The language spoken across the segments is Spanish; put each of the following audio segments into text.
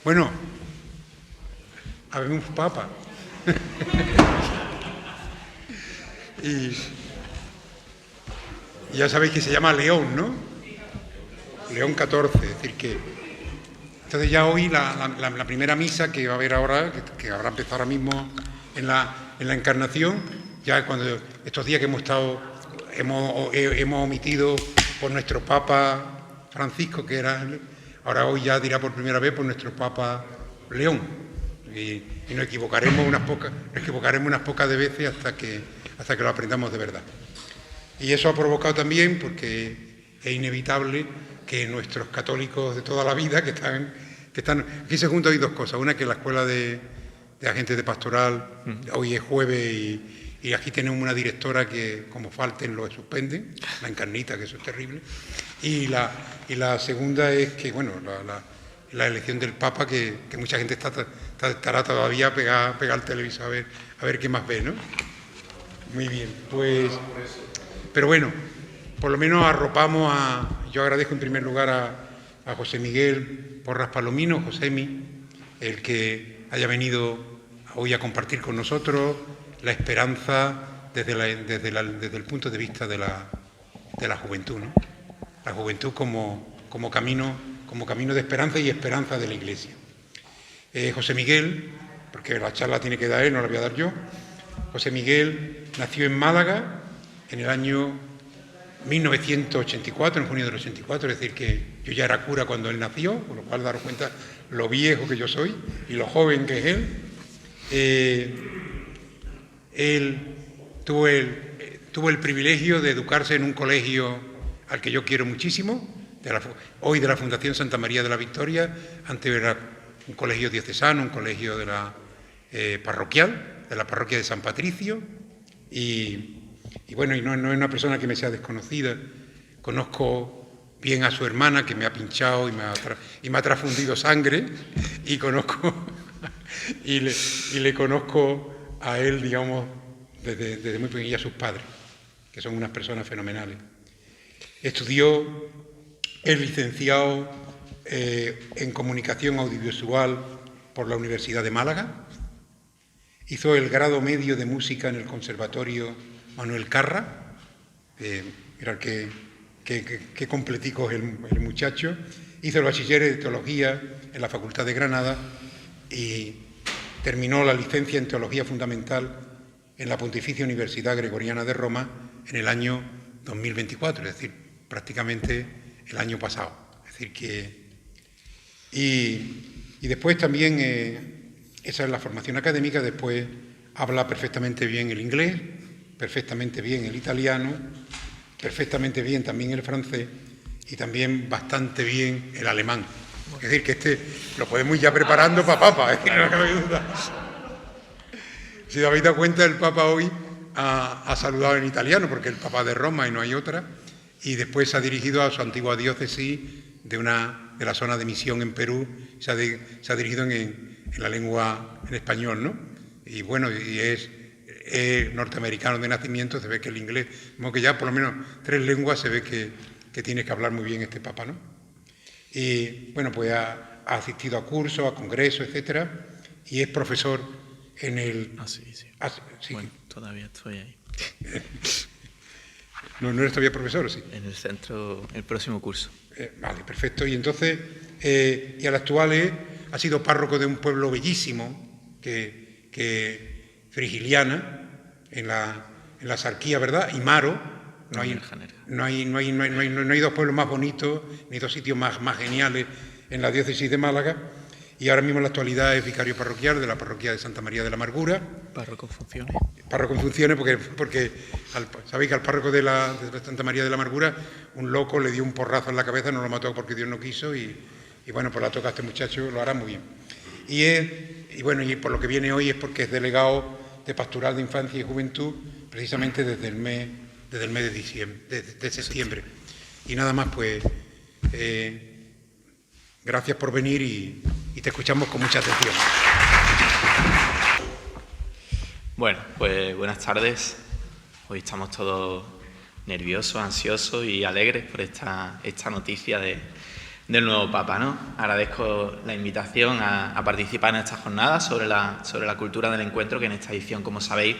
Bueno, habemos papa. y ya sabéis que se llama León, ¿no? León XIV, es decir que... Entonces ya hoy la primera misa que va a haber ahora, que habrá empezado ahora mismo en la Encarnación, ya cuando estos días que hemos omitido por nuestro Papa Francisco, que era... Ahora hoy ya dirá por primera vez por nuestro Papa León. Y nos equivocaremos unas pocas de veces hasta que lo aprendamos de verdad. Y eso ha provocado también, porque es inevitable, que nuestros católicos de toda la vida, que están aquí se juntan hoy dos cosas. Una, que la escuela de agentes de pastoral, hoy es jueves y aquí tenemos una directora que, como falten, lo suspenden, la Encarnita, que eso es terrible. Y la segunda es que, bueno, la elección del Papa, que mucha gente estará todavía pegada al televisor a ver qué más ve, ¿no? Muy bien, pues... Pero bueno, por lo menos arropamos yo agradezco en primer lugar a José Miguel Porras Palomino, Josemi, el que haya venido hoy a compartir con nosotros la esperanza desde el punto de vista de la juventud, ¿no? La juventud como camino de esperanza y esperanza de la Iglesia. José Miguel, porque la charla tiene que dar él, no la voy a dar yo. José Miguel nació en Málaga en el año 1984, en junio del 84, es decir, que yo ya era cura cuando él nació, con lo cual daros cuenta lo viejo que yo soy y lo joven que es él. Él tuvo el privilegio de educarse en un colegio al que yo quiero muchísimo, hoy de la Fundación Santa María de la Victoria, antes era un colegio diocesano, un colegio de la parroquial, de la parroquia de San Patricio, y bueno, y no es una persona que me sea desconocida. Conozco bien a su hermana, que me ha pinchado y me ha transfundido sangre, y conozco y le conozco a él, digamos, desde muy pequeño, y a sus padres, que son unas personas fenomenales. Es licenciado en Comunicación Audiovisual por la Universidad de Málaga, hizo el grado medio de música en el Conservatorio Manuel Carra, era que completico es el muchacho. Hizo el bachiller de Teología en la Facultad de Granada y terminó la licencia en Teología Fundamental en la Pontificia Universidad Gregoriana de Roma en el año 2024, es decir, prácticamente el año pasado. Es decir que... Y después también, esa es la formación académica, después habla perfectamente bien el inglés, perfectamente bien el italiano, perfectamente bien también el francés y también bastante bien el alemán. Es decir, que lo podemos ir ya preparando para Papa, no cabe duda. Si os habéis dado cuenta, el Papa hoy ha saludado en italiano, porque el Papa de Roma y no hay otra, y después se ha dirigido a su antigua diócesis de la zona de misión en Perú, se ha dirigido en la lengua, en español, ¿no? Y bueno, y es norteamericano de nacimiento, se ve que el inglés, como que ya por lo menos 3 lenguas se ve que tiene que hablar muy bien este Papa, ¿no? Y bueno, pues ha asistido a cursos, a congresos, etcétera, y es profesor en el... Sí. Sí. Bueno, todavía estoy ahí. ¿No eres todavía profesor o sí? En el centro, el próximo curso. Vale, perfecto. Y entonces, y al actual ha sido párroco de un pueblo bellísimo, que Frigiliana, en la Sarquía, ¿verdad? Y Maro. No hay dos pueblos más bonitos, ni dos sitios más geniales en la diócesis de Málaga. Y ahora mismo en la actualidad es vicario parroquial de la parroquia de Santa María de la Amargura. Párroco en funciones. Párroco en funciones porque sabéis que al párroco de Santa María de la Amargura un loco le dio un porrazo en la cabeza, no lo mató porque Dios no quiso y bueno, pues la toca a este muchacho, lo hará muy bien. Y bueno, y por lo que viene hoy es porque es delegado de Pastoral de Infancia y Juventud precisamente desde el mes de septiembre. Y nada más, pues gracias por venir y te escuchamos con mucha atención. Bueno, pues buenas tardes. Hoy estamos todos nerviosos, ansiosos y alegres por esta noticia de del nuevo Papa, ¿no? Agradezco la invitación a participar en esta jornada sobre la cultura del encuentro, que en esta edición, como sabéis,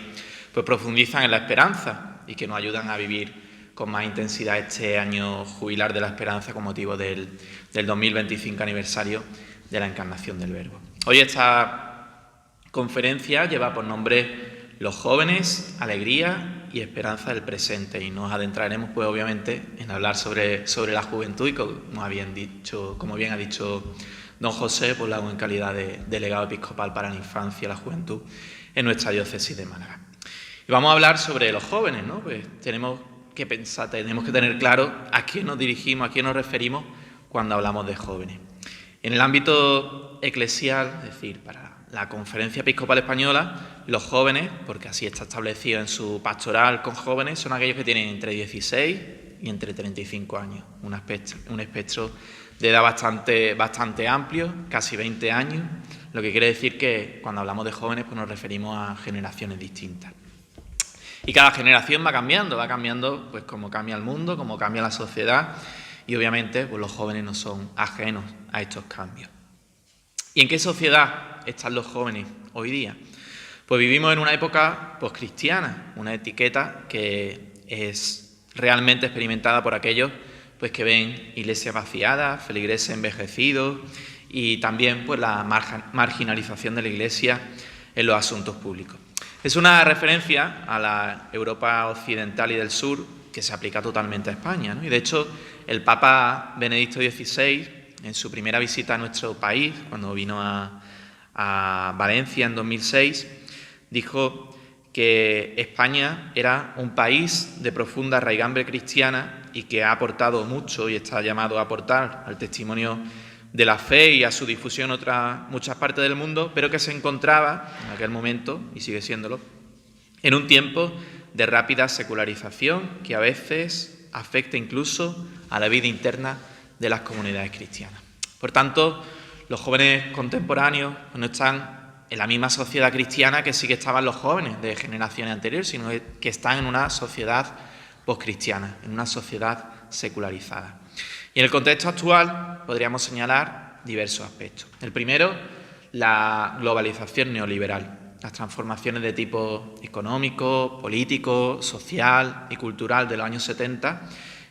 pues profundizan en la esperanza y que nos ayudan a vivir con más intensidad este año jubilar de la esperanza con motivo del 2025 aniversario de la encarnación del Verbo. Hoy esta conferencia lleva por nombre Los jóvenes, alegría y esperanza del presente, y nos adentraremos, pues obviamente, en hablar sobre la juventud y como bien ha dicho don José, pues lo hago en calidad de delegado episcopal para la infancia y la juventud en nuestra diócesis de Málaga. Y vamos a hablar sobre los jóvenes, ¿no? Pues tenemos que pensar, tenemos que tener claro a quién nos dirigimos, a quién nos referimos cuando hablamos de jóvenes. En el ámbito eclesial, es decir, para la Conferencia Episcopal Española, los jóvenes, porque así está establecido en su pastoral con jóvenes, son aquellos que tienen entre 16 y entre 35 años, un espectro de edad bastante amplio, casi 20 años, lo que quiere decir que cuando hablamos de jóvenes pues nos referimos a generaciones distintas. Y cada generación va cambiando pues como cambia el mundo, como cambia la sociedad, y obviamente pues los jóvenes no son ajenos a estos cambios. ¿Y en qué sociedad están los jóvenes hoy día? Pues vivimos en una época poscristiana, una etiqueta que es realmente experimentada por aquellos pues, que ven iglesias vaciadas, feligreses envejecidos y también pues, la marginalización de la iglesia en los asuntos públicos. Es una referencia a la Europa occidental y del sur que se aplica totalmente a España, ¿no? Y de hecho el Papa Benedicto XVI, en su primera visita a nuestro país, cuando vino a Valencia en 2006, dijo que España era un país de profunda raigambre cristiana y que ha aportado mucho y está llamado a aportar al testimonio de la fe y a su difusión en muchas partes del mundo, pero que se encontraba en aquel momento, y sigue siéndolo, en un tiempo de rápida secularización que a veces afecta incluso a la vida interna de las comunidades cristianas. Por tanto, los jóvenes contemporáneos no están en la misma sociedad cristiana que sí que estaban los jóvenes de generaciones anteriores, sino que están en una sociedad poscristiana, en una sociedad secularizada. Y en el contexto actual podríamos señalar diversos aspectos. El primero, la globalización neoliberal, las transformaciones de tipo económico, político, social y cultural de los años 70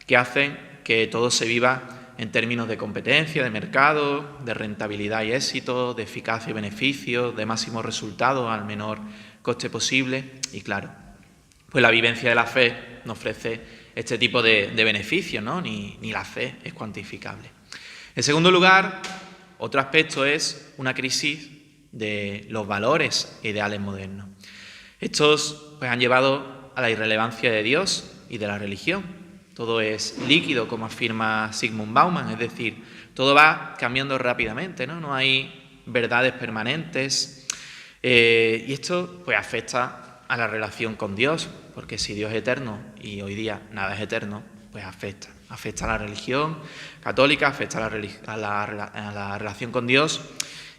que hacen que todo se viva en términos de competencia, de mercado, de rentabilidad y éxito, de eficacia y beneficio, de máximo resultado al menor coste posible. Y claro, pues la vivencia de la fe nos ofrece este tipo de beneficios, ¿no? Ni la fe es cuantificable. En segundo lugar, otro aspecto es una crisis de los valores e ideales modernos. Estos pues, han llevado a la irrelevancia de Dios y de la religión. Todo es líquido, como afirma Zygmunt Bauman, es decir, todo va cambiando rápidamente, ¿no? No hay verdades permanentes y esto pues afecta a la relación con Dios, porque si Dios es eterno y hoy día nada es eterno, pues afecta a la religión católica, afecta a la relación con Dios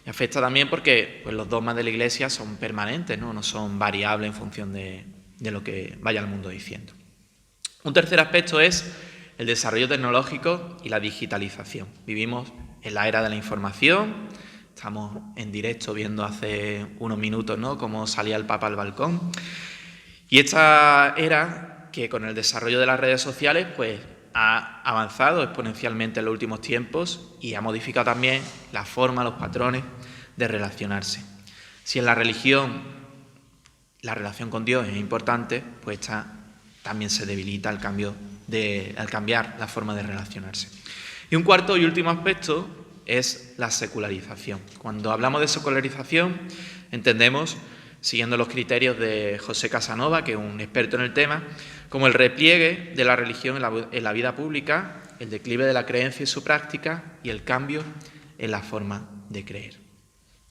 y afecta también porque pues, los dogmas de la Iglesia son permanentes, no son variables en función de lo que vaya el mundo diciendo. Un tercer aspecto es el desarrollo tecnológico y la digitalización. Vivimos en la era de la información, estamos en directo viendo hace unos minutos, ¿no?, cómo salía el Papa al balcón. Y esta era que con el desarrollo de las redes sociales pues, ha avanzado exponencialmente en los últimos tiempos y ha modificado también la forma, los patrones de relacionarse. Si en la religión la relación con Dios es importante, pues esta también se debilita al cambiar la forma de relacionarse. Y un cuarto y último aspecto es la secularización. Cuando hablamos de secularización, entendemos, siguiendo los criterios de José Casanova, que es un experto en el tema, como el repliegue de la religión en la vida pública, el declive de la creencia y su práctica y el cambio en la forma de creer.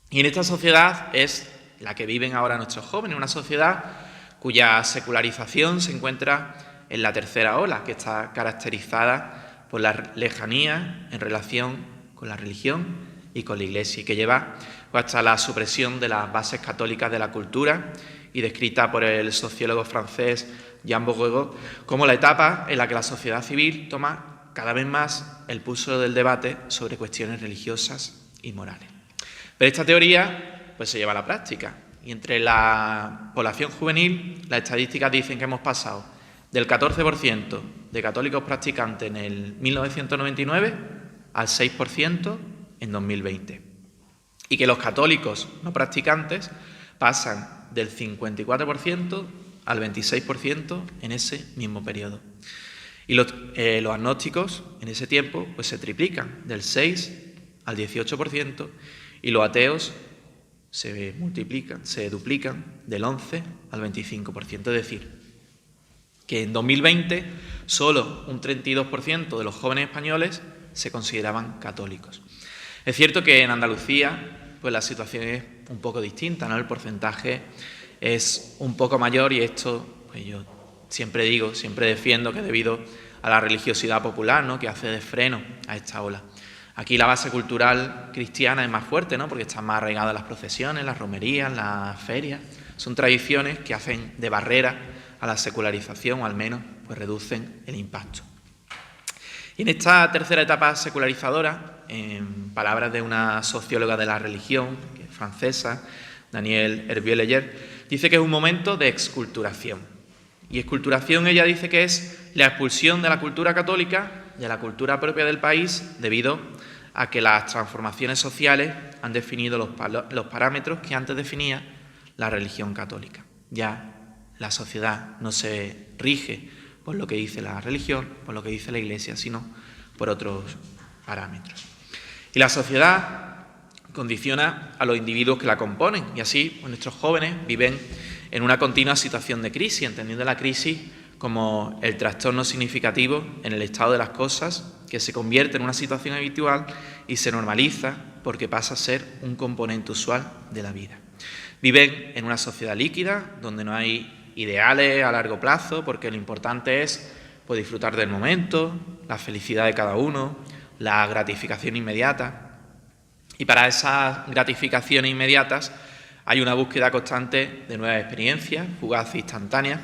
Y en esta sociedad es la que viven ahora nuestros jóvenes, una sociedad cuya secularización se encuentra en la tercera ola, que está caracterizada por la lejanía en relación con la religión y con la Iglesia, y que lleva hasta la supresión de las bases católicas de la cultura y descrita por el sociólogo francés Jean Bourguereau como la etapa en la que la sociedad civil toma cada vez más el pulso del debate sobre cuestiones religiosas y morales. Pero esta teoría pues, se lleva a la práctica. Y entre la población juvenil, las estadísticas dicen que hemos pasado del 14% de católicos practicantes en el 1999 al 6% en 2020. Y que los católicos no practicantes pasan del 54% al 26% en ese mismo periodo. Y los agnósticos en ese tiempo pues, se triplican del 6 al 18% y los ateos se duplican del 11 al 25%. Es decir, que en 2020 solo un 32% de los jóvenes españoles se consideraban católicos. Es cierto que en Andalucía pues la situación es un poco distinta, ¿no? El porcentaje es un poco mayor y esto pues yo siempre defiendo que debido a la religiosidad popular, ¿no? Que hace de freno a esta ola. Aquí la base cultural cristiana es más fuerte, ¿no? Porque están más arraigadas las procesiones, las romerías, las ferias. Son tradiciones que hacen de barrera a la secularización o al menos pues reducen el impacto. Y en esta tercera etapa secularizadora, en palabras de una socióloga de la religión, que es francesa, Danielle Hervieux-Leger, dice que es un momento de exculturación. Y exculturación ella dice que es la expulsión de la cultura católica de la cultura propia del país debido a que las transformaciones sociales han definido los parámetros que antes definía la religión católica. Ya la sociedad no se rige por lo que dice la religión, por lo que dice la Iglesia, sino por otros parámetros. Y la sociedad condiciona a los individuos que la componen y así pues, nuestros jóvenes viven en una continua situación de crisis, entendiendo la crisis como el trastorno significativo en el estado de las cosas que se convierte en una situación habitual y se normaliza porque pasa a ser un componente usual de la vida. Viven en una sociedad líquida donde no hay ideales a largo plazo porque lo importante es pues, disfrutar del momento, la felicidad de cada uno, la gratificación inmediata. Y para esas gratificaciones inmediatas hay una búsqueda constante de nuevas experiencias, fugaces e instantáneas,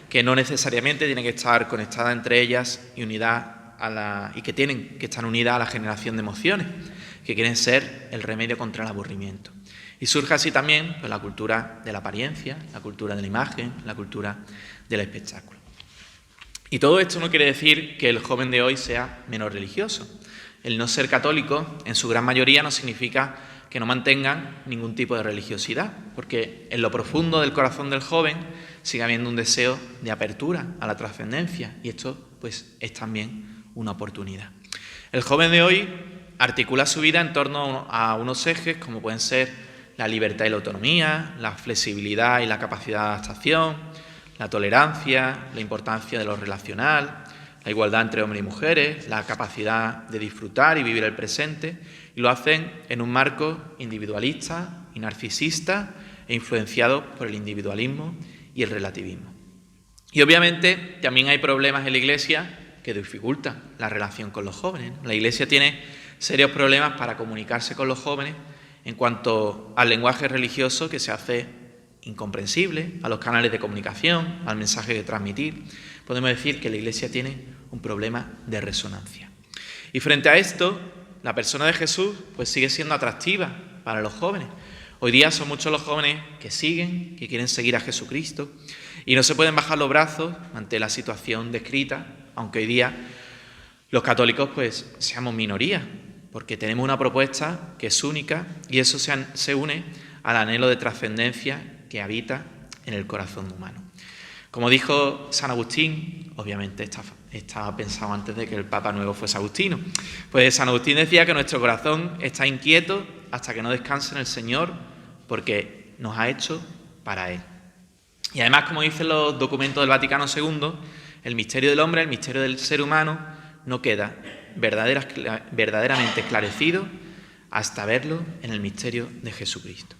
que no necesariamente tienen que estar conectadas entre ellas y que tienen que estar unidas a la generación de emociones, que quieren ser el remedio contra el aburrimiento. Y surge así también pues, la cultura de la apariencia, la cultura de la imagen, la cultura del espectáculo. Y todo esto no quiere decir que el joven de hoy sea menos religioso. El no ser católico, en su gran mayoría, no significa que no mantengan ningún tipo de religiosidad, porque en lo profundo del corazón del joven sigue habiendo un deseo de apertura a la trascendencia y esto pues es también una oportunidad. El joven de hoy articula su vida en torno a unos ejes como pueden ser la libertad y la autonomía, la flexibilidad y la capacidad de adaptación, la tolerancia, la importancia de lo relacional, la igualdad entre hombres y mujeres, la capacidad de disfrutar y vivir el presente, y lo hacen en un marco individualista y narcisista e influenciado por el individualismo y el relativismo. Y obviamente también hay problemas en la Iglesia que dificultan la relación con los jóvenes. La Iglesia tiene serios problemas para comunicarse con los jóvenes en cuanto al lenguaje religioso que se hace incomprensible, a los canales de comunicación, al mensaje que transmitir. Podemos decir que la Iglesia tiene un problema de resonancia. Y frente a esto, la persona de Jesús pues sigue siendo atractiva para los jóvenes. Hoy día son muchos los jóvenes que siguen, que quieren seguir a Jesucristo y no se pueden bajar los brazos ante la situación descrita, aunque hoy día los católicos pues seamos minoría, porque tenemos una propuesta que es única y eso se une al anhelo de trascendencia que habita en el corazón humano. Como dijo San Agustín, obviamente estaba pensado antes de que el Papa nuevo fuese Agustino, pues San Agustín decía que nuestro corazón está inquieto hasta que no descanse en el Señor porque nos ha hecho para Él. Y además, como dicen los documentos del Vaticano II, el misterio del hombre, el misterio del ser humano, no queda verdaderamente esclarecido hasta verlo en el misterio de Jesucristo.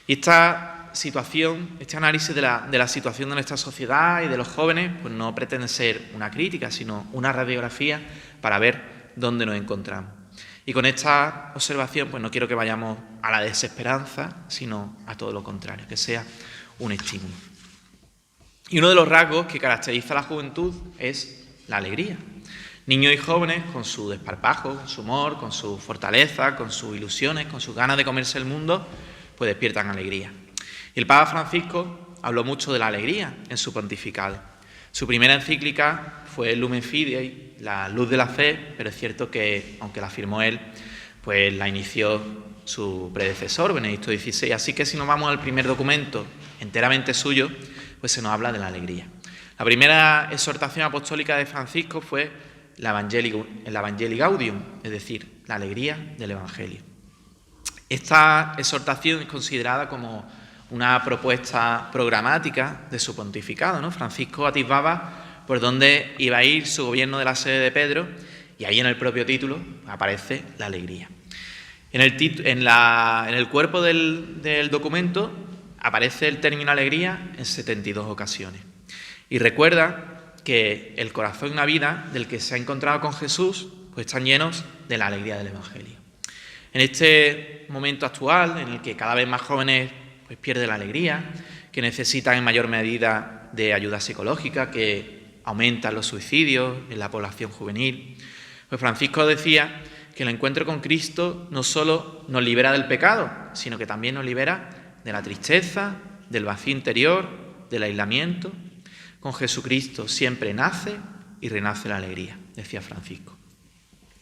Y esta situación, este análisis de la situación de nuestra sociedad y de los jóvenes, pues no pretende ser una crítica, sino una radiografía para ver dónde nos encontramos. Y con esta observación, pues no quiero que vayamos a la desesperanza, sino a todo lo contrario, que sea un estímulo. Y uno de los rasgos que caracteriza a la juventud es la alegría. Niños y jóvenes, con su desparpajo, con su humor, con su fortaleza, con sus ilusiones, con sus ganas de comerse el mundo, pues despiertan alegría. Y el Papa Francisco habló mucho de la alegría en su pontificado. Su primera encíclica fue Lumen Fidei, la luz de la fe, pero es cierto que, aunque la firmó él, pues la inició su predecesor, Benedicto XVI. Así que si nos vamos al primer documento enteramente suyo, pues se nos habla de la alegría. La primera exhortación apostólica de Francisco fue el Evangelii Gaudium, es decir, la alegría del Evangelio. Esta exhortación es considerada como una propuesta programática de su pontificado, ¿no? Francisco atisbaba por dónde iba a ir su gobierno de la sede de Pedro, y ahí en el propio título aparece la alegría. En el cuerpo del documento aparece el término alegría en 72 ocasiones. Y recuerda que el corazón y una vida del que se ha encontrado con Jesús pues están llenos de la alegría del Evangelio. En este momento actual, en el que cada vez más jóvenes pues pierden la alegría, que necesitan en mayor medida de ayuda psicológica, que aumentan los suicidios en la población juvenil, pues Francisco decía que el encuentro con Cristo no solo nos libera del pecado, sino que también nos libera de la tristeza, del vacío interior, del aislamiento. Con Jesucristo siempre nace y renace la alegría, decía Francisco.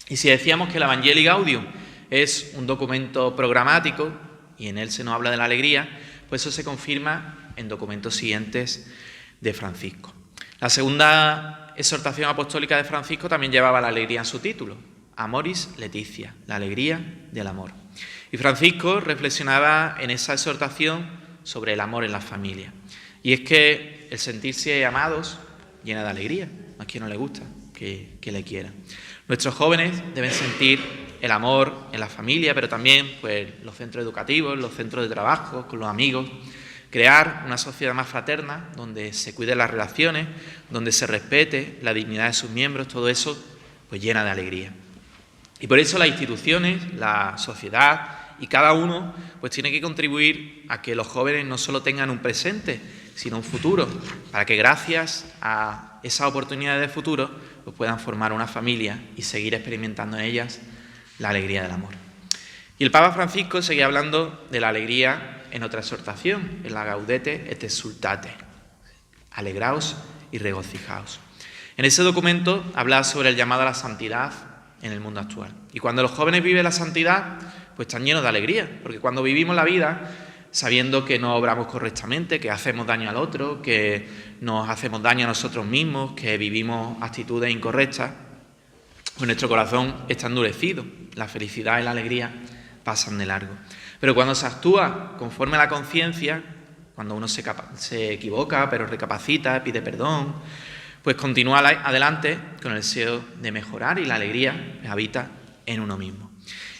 Y si decíamos que el Evangelii Gaudium es un documento programático y en él se nos habla de la alegría, pues eso se confirma en documentos siguientes de Francisco. La segunda exhortación apostólica de Francisco también llevaba la alegría en su título, Amoris Laetitia, la alegría del amor. Y Francisco reflexionaba en esa exhortación sobre el amor en la familia. Y es que el sentirse amados llena de alegría. A quien no le gusta que le quieran. Nuestros jóvenes deben sentir el amor en la familia, pero también pues, los centros educativos, los centros de trabajo, con los amigos. Crear una sociedad más fraterna, donde se cuiden las relaciones, donde se respete la dignidad de sus miembros, todo eso pues llena de alegría. Y por eso las instituciones, la sociedad y cada uno pues tiene que contribuir a que los jóvenes no solo tengan un presente, sino un futuro, para que gracias a esas oportunidades de futuro pues puedan formar una familia y seguir experimentando en ellas la alegría del amor. Y el Papa Francisco seguía hablando de la alegría en otra exhortación, en la Gaudete et Exsultate, alegraos y regocijaos. En ese documento habla sobre el llamado a la santidad en el mundo actual. Y cuando los jóvenes viven la santidad, pues están llenos de alegría, porque cuando vivimos la vida sabiendo que no obramos correctamente, que hacemos daño al otro, que nos hacemos daño a nosotros mismos, que vivimos actitudes incorrectas, pues nuestro corazón está endurecido, la felicidad y la alegría pasan de largo. Pero cuando se actúa conforme a la conciencia, cuando uno se equivoca, pero recapacita, pide perdón, pues continúa adelante con el deseo de mejorar y la alegría habita en uno mismo.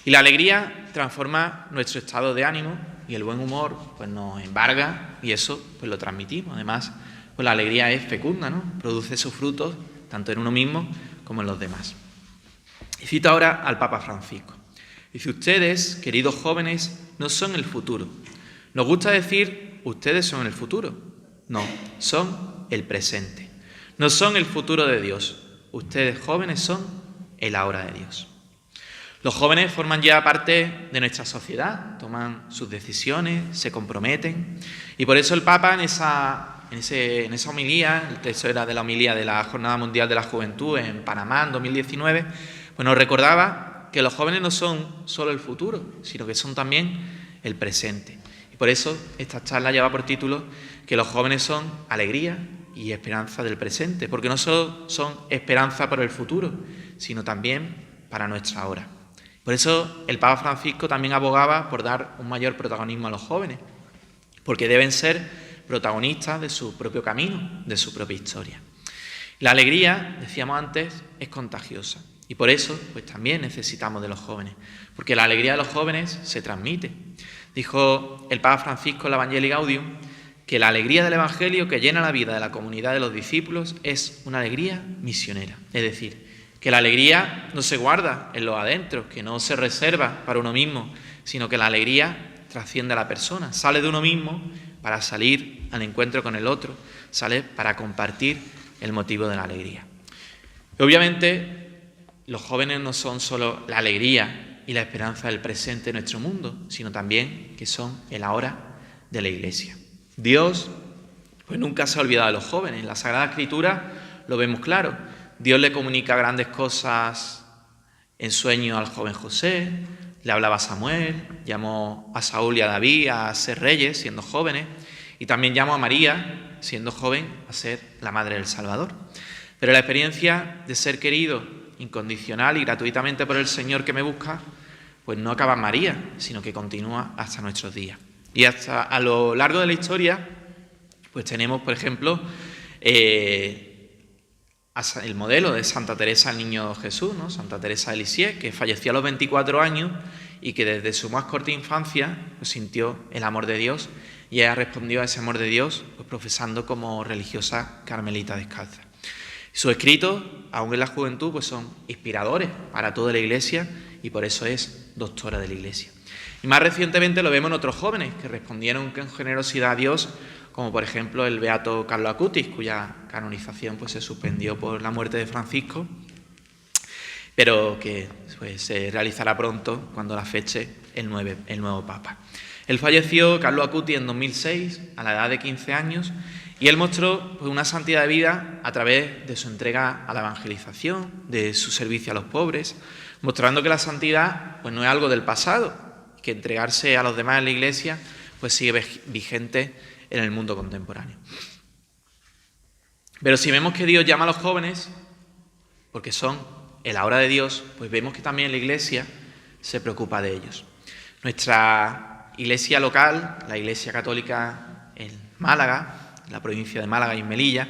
Y la alegría transforma nuestro estado de ánimo y el buen humor pues nos embarga y eso pues lo transmitimos. Además, pues la alegría es fecunda, ¿no? Produce sus frutos tanto en uno mismo como en los demás. Y cito ahora al Papa Francisco. Dice, ustedes, queridos jóvenes, no son el futuro. Nos gusta decir, ustedes son el futuro. No, son el presente. No son el futuro de Dios. Ustedes, jóvenes, son el ahora de Dios. Los jóvenes forman ya parte de nuestra sociedad, toman sus decisiones, se comprometen. Y por eso el Papa en esa homilía, el texto era de la homilía de la Jornada Mundial de la Juventud en Panamá en 2019, pues nos recordaba que los jóvenes no son solo el futuro, sino que son también el presente. Y por eso esta charla lleva por título que los jóvenes son alegría y esperanza del presente, porque no solo son esperanza para el futuro, sino también para nuestra hora. Por eso el Papa Francisco también abogaba por dar un mayor protagonismo a los jóvenes, porque deben ser protagonistas de su propio camino, de su propia historia. La alegría, decíamos antes, es contagiosa y por eso pues también necesitamos de los jóvenes, porque la alegría de los jóvenes se transmite. Dijo el Papa Francisco en la Evangelii Gaudium que la alegría del Evangelio que llena la vida de la comunidad de los discípulos es una alegría misionera, es decir, que la alegría no se guarda en los adentros, que no se reserva para uno mismo, sino que la alegría trasciende a la persona, sale de uno mismo para salir al encuentro con el otro, sale para compartir el motivo de la alegría. Y obviamente los jóvenes no son solo la alegría y la esperanza del presente de nuestro mundo, sino también que son el ahora de la Iglesia. Dios pues nunca se ha olvidado de los jóvenes. En la Sagrada Escritura lo vemos claro. Dios le comunica grandes cosas en sueño al joven José, le hablaba a Samuel, llamó a Saúl y a David a ser reyes siendo jóvenes, y también llamó a María, siendo joven, a ser la madre del Salvador. Pero la experiencia de ser querido incondicional y gratuitamente por el Señor que me busca, pues no acaba en María, sino que continúa hasta nuestros días. Y hasta a lo largo de la historia, pues tenemos, por ejemplo, el modelo de Santa Teresa del Niño Jesús, ¿no? Santa Teresa de Lisieux, que falleció a los 24 años y que desde su más corta infancia pues, sintió el amor de Dios, y ella respondió a ese amor de Dios pues, profesando como religiosa carmelita descalza. Sus escritos, aún en la juventud, pues son inspiradores para toda la Iglesia, y por eso es doctora de la Iglesia. Y más recientemente lo vemos en otros jóvenes que respondieron con generosidad a Dios, como por ejemplo el beato Carlo Acutis, cuya canonización pues, se suspendió por la muerte de Francisco, pero que pues, se realizará pronto cuando la feche el nuevo Papa. Él falleció, Carlo Acutis, en 2006, a la edad de 15 años, y él mostró pues, una santidad de vida a través de su entrega a la evangelización, de su servicio a los pobres, mostrando que la santidad pues, no es algo del pasado, que entregarse a los demás en la Iglesia pues, sigue vigente en el mundo contemporáneo. Pero si vemos que Dios llama a los jóvenes, porque son el ahora de Dios, pues vemos que también la Iglesia se preocupa de ellos. Nuestra Iglesia local, la Iglesia Católica en Málaga, en la provincia de Málaga y en Melilla,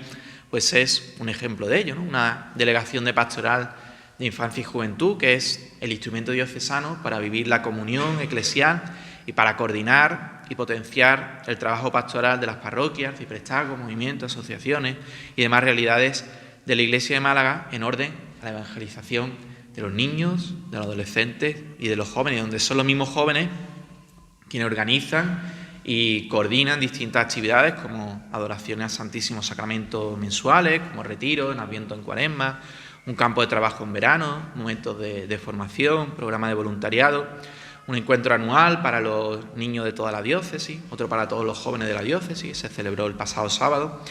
pues es un ejemplo de ello, ¿no? Una delegación de pastoral de infancia y juventud, que es el instrumento diocesano para vivir la comunión eclesial y para coordinar y potenciar el trabajo pastoral de las parroquias, ciprestazgos, movimientos, asociaciones y demás realidades de la Iglesia de Málaga en orden a la evangelización de los niños, de los adolescentes y de los jóvenes, donde son los mismos jóvenes quienes organizan y coordinan distintas actividades como adoraciones al Santísimo Sacramento mensuales, como retiros, en Adviento en Cuaresma, un campo de trabajo en verano, momentos de formación, programa de voluntariado, un encuentro anual para los niños de toda la diócesis, otro para todos los jóvenes de la diócesis, que se celebró el pasado sábado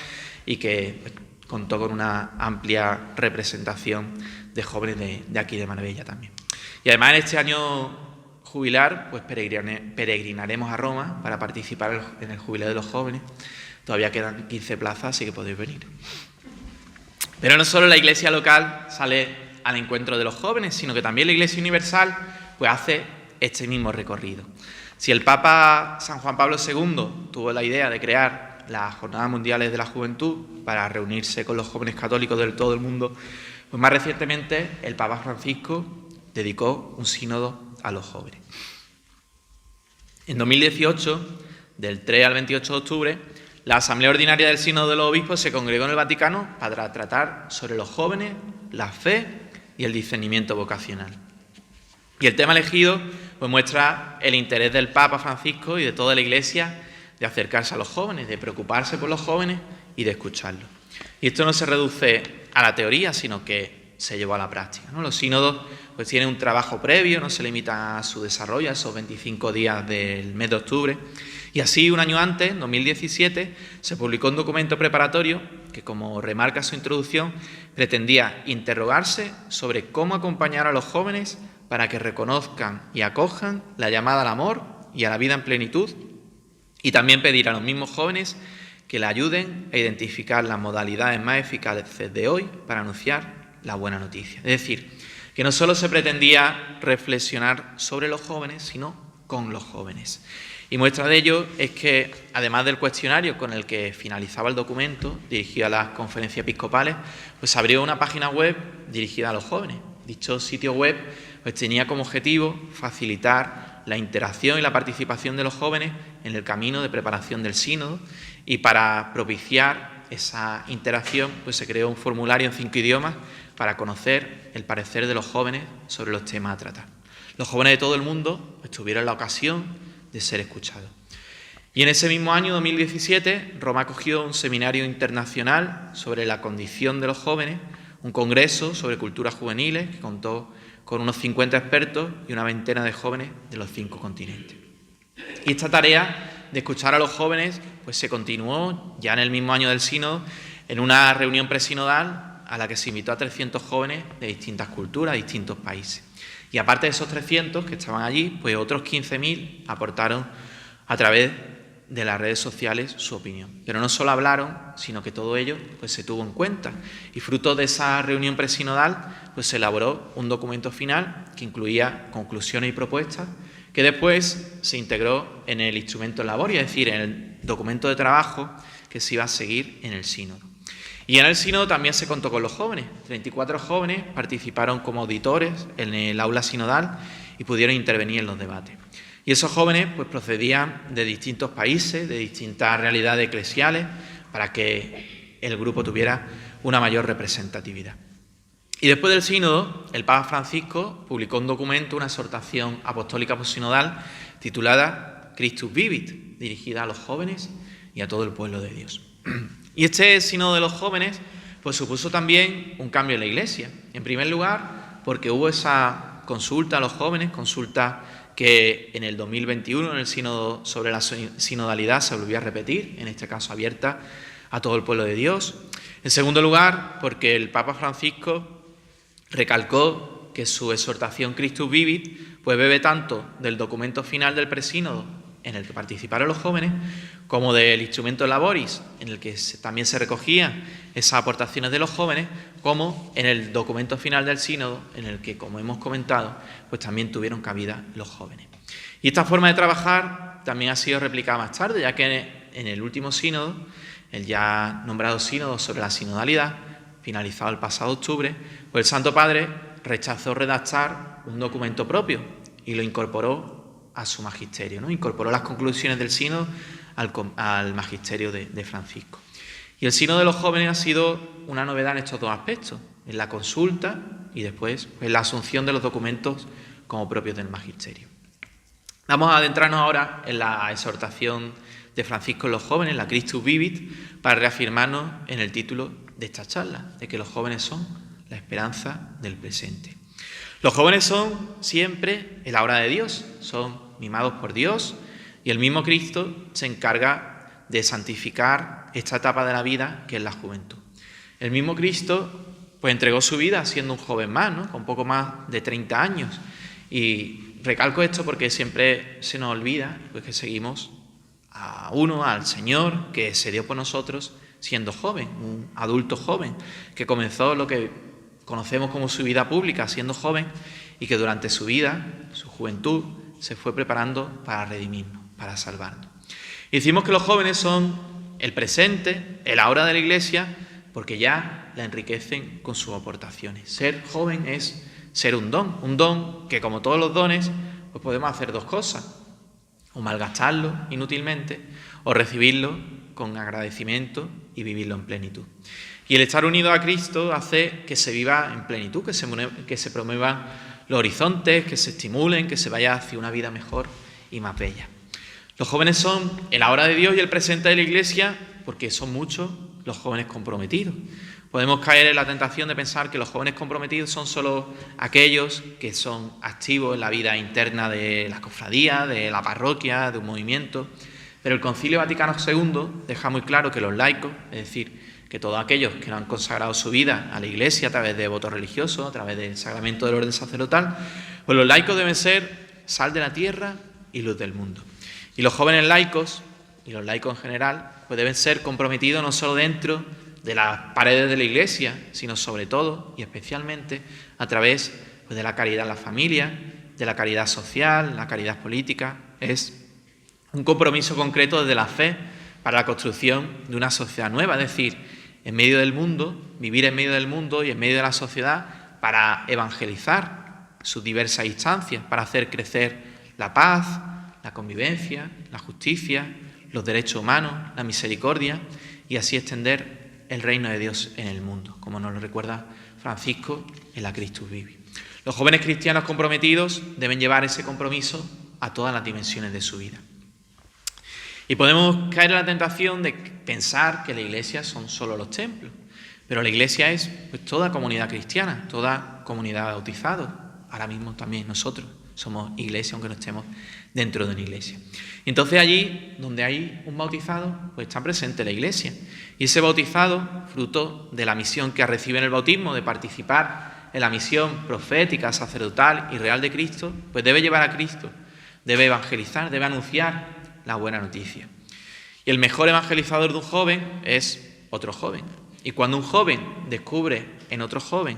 y que contó con una amplia representación de jóvenes de aquí de Marbella también. Y además en este año jubilar, pues peregrinaremos a Roma para participar en el jubileo de los jóvenes. Todavía quedan 15 plazas, así que podéis venir. Pero no solo la Iglesia local sale al encuentro de los jóvenes, sino que también la Iglesia universal pues hace este mismo recorrido. Si el Papa San Juan Pablo II tuvo la idea de crear las Jornadas Mundiales de la Juventud para reunirse con los jóvenes católicos de todo el mundo, pues más recientemente el Papa Francisco dedicó un sínodo a los jóvenes. En 2018, del 3 al 28 de octubre, la Asamblea Ordinaria del Sínodo de los Obispos se congregó en el Vaticano para tratar sobre los jóvenes, la fe y el discernimiento vocacional. Y el tema elegido pues, muestra el interés del Papa Francisco y de toda la Iglesia de acercarse a los jóvenes, de preocuparse por los jóvenes y de escucharlos. Y esto no se reduce a la teoría, sino que se llevó a la práctica, ¿no? Los sínodos pues, tienen un trabajo previo, no se limita a su desarrollo, a esos 25 días del mes de octubre. Y así, un año antes, en 2017, se publicó un documento preparatorio que, como remarca su introducción, pretendía interrogarse sobre cómo acompañar a los jóvenes para que reconozcan y acojan la llamada al amor y a la vida en plenitud, y también pedir a los mismos jóvenes que le ayuden a identificar las modalidades más eficaces de hoy para anunciar la buena noticia. Es decir, que no solo se pretendía reflexionar sobre los jóvenes, sino con los jóvenes. Y muestra de ello es que, además del cuestionario con el que finalizaba el documento, dirigido a las conferencias episcopales, pues abrió una página web dirigida a los jóvenes. Dicho sitio web pues tenía como objetivo facilitar la interacción y la participación de los jóvenes en el camino de preparación del sínodo, y para propiciar esa interacción pues se creó un formulario en 5 idiomas para conocer el parecer de los jóvenes sobre los temas a tratar. Los jóvenes de todo el mundo pues, tuvieron la ocasión de ser escuchados. Y en ese mismo año, 2017, Roma acogió un seminario internacional sobre la condición de los jóvenes, un congreso sobre culturas juveniles que contó con unos 50 expertos y una veintena de jóvenes de los 5 continentes. Y esta tarea de escuchar a los jóvenes pues se continuó ya en el mismo año del sínodo en una reunión presinodal a la que se invitó a 300 jóvenes de distintas culturas, distintos países. Y aparte de esos 300 que estaban allí, pues otros 15.000 aportaron a través de las redes sociales su opinión. Pero no solo hablaron, sino que todo ello pues, se tuvo en cuenta. Y fruto de esa reunión presinodal pues, se elaboró un documento final que incluía conclusiones y propuestas que después se integró en el instrumento laborio, es decir, en el documento de trabajo que se iba a seguir en el sínodo. Y en el sínodo también se contó con los jóvenes. 34 jóvenes participaron como auditores en el aula sinodal y pudieron intervenir en los debates. Y esos jóvenes pues, procedían de distintos países, de distintas realidades eclesiales, para que el grupo tuviera una mayor representatividad. Y después del sínodo, el Papa Francisco publicó un documento, una exhortación apostólica postsinodal titulada Christus Vivit, dirigida a los jóvenes y a todo el pueblo de Dios. Y este sínodo de los jóvenes pues, supuso también un cambio en la Iglesia. En primer lugar, porque hubo esa consulta a los jóvenes, consulta que en el 2021, en el sínodo sobre la sinodalidad, se volvió a repetir, en este caso abierta a todo el pueblo de Dios. En segundo lugar, porque el Papa Francisco recalcó que su exhortación Christus Vivit pues bebe tanto del documento final del presínodo en el que participaron los jóvenes, como del instrumento Laboris, en el que también se recogían esas aportaciones de los jóvenes, como en el documento final del sínodo, en el que, como hemos comentado, pues también tuvieron cabida los jóvenes. Y esta forma de trabajar también ha sido replicada más tarde, ya que en el último sínodo, el ya nombrado sínodo sobre la sinodalidad, finalizado el pasado octubre, pues el Santo Padre rechazó redactar un documento propio y lo incorporó a su magisterio, ¿no? Incorporó las conclusiones del sínodo al magisterio de Francisco. Y el sínodo de los jóvenes ha sido una novedad en estos dos aspectos, en la consulta y después en la asunción de los documentos como propios del magisterio. Vamos a adentrarnos ahora en la exhortación de Francisco en los jóvenes, la Christus Vivit, para reafirmarnos en el título de esta charla, de que los jóvenes son la esperanza del presente. Los jóvenes son siempre el ahora de Dios, son mimados por Dios y el mismo Cristo se encarga de santificar esta etapa de la vida que es la juventud. El mismo Cristo pues entregó su vida siendo un joven más, ¿no? Con poco más de 30 años. Y recalco esto porque siempre se nos olvida pues, que seguimos al Señor que se dio por nosotros siendo joven, un adulto joven, que comenzó lo que conocemos como su vida pública siendo joven y que durante su vida, su juventud, se fue preparando para redimirnos, para salvarnos. Y decimos que los jóvenes son el presente, el ahora de la Iglesia, porque ya la enriquecen con sus aportaciones. Ser joven es ser un don que como todos los dones, pues podemos hacer dos cosas, o malgastarlo inútilmente, o recibirlo con agradecimiento y vivirlo en plenitud. Y el estar unido a Cristo hace que se viva en plenitud, que se promuevan los horizontes, que se estimulen, que se vaya hacia una vida mejor y más bella. Los jóvenes son el ahora de Dios y el presente de la Iglesia porque son muchos los jóvenes comprometidos. Podemos caer en la tentación de pensar que los jóvenes comprometidos son solo aquellos que son activos en la vida interna de las cofradías, de la parroquia, de un movimiento. Pero el Concilio Vaticano II deja muy claro que los laicos, es decir, que todos aquellos que no han consagrado su vida a la Iglesia a través de votos religiosos, a través del sacramento del orden sacerdotal, pues los laicos deben ser sal de la tierra y luz del mundo. Y los jóvenes laicos, y los laicos en general, pues deben ser comprometidos no solo dentro de las paredes de la Iglesia, sino sobre todo y especialmente a través pues, de la caridad en la familia, de la caridad social, la caridad política. Es un compromiso concreto desde la fe para la construcción de una sociedad nueva, es decir, en medio del mundo, vivir en medio del mundo y en medio de la sociedad para evangelizar sus diversas instancias, para hacer crecer la paz, la convivencia, la justicia, los derechos humanos, la misericordia y así extender el reino de Dios en el mundo, como nos lo recuerda Francisco en la Christus Vivit. Los jóvenes cristianos comprometidos deben llevar ese compromiso a todas las dimensiones de su vida. Y podemos caer en la tentación de pensar que la Iglesia son solo los templos, Pero la Iglesia es pues toda comunidad cristiana, toda comunidad de bautizados. Ahora mismo también nosotros somos iglesia, aunque no estemos dentro de una iglesia. Entonces allí donde hay un bautizado, pues está presente la Iglesia. Y ese bautizado, fruto de la misión que recibe en el bautismo, de participar en la misión profética, sacerdotal y real de Cristo, pues debe llevar a Cristo, debe evangelizar, debe anunciar la buena noticia. Y el mejor evangelizador de un joven es otro joven. Y cuando un joven descubre en otro joven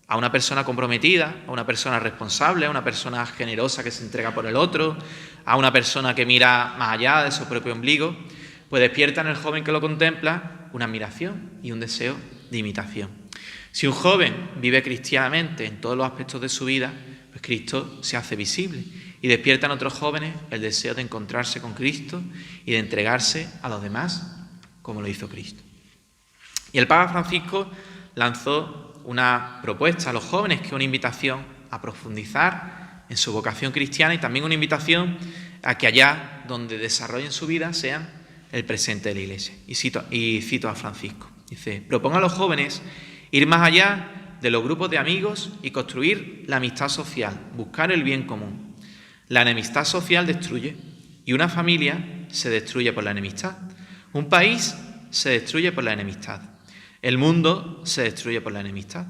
a una persona comprometida, a una persona responsable, a una persona generosa que se entrega por el otro, a una persona que mira más allá de su propio ombligo, pues despierta en el joven que lo contempla una admiración y un deseo de imitación. Si un joven vive cristianamente en todos los aspectos de su vida, pues Cristo se hace visible y despierta en otros jóvenes el deseo de encontrarse con Cristo y de entregarse a los demás como lo hizo Cristo. Y el Papa Francisco lanzó una propuesta a los jóvenes, que es una invitación a profundizar en su vocación cristiana y también una invitación a que allá donde desarrollen su vida sean el presente de la Iglesia. Y cito a Francisco. Dice: propongo a los jóvenes ir más allá de los grupos de amigos y construir la amistad social, buscar el bien común. La enemistad social destruye y una familia se destruye por la enemistad. Un país se destruye por la enemistad. El mundo se destruye por la enemistad.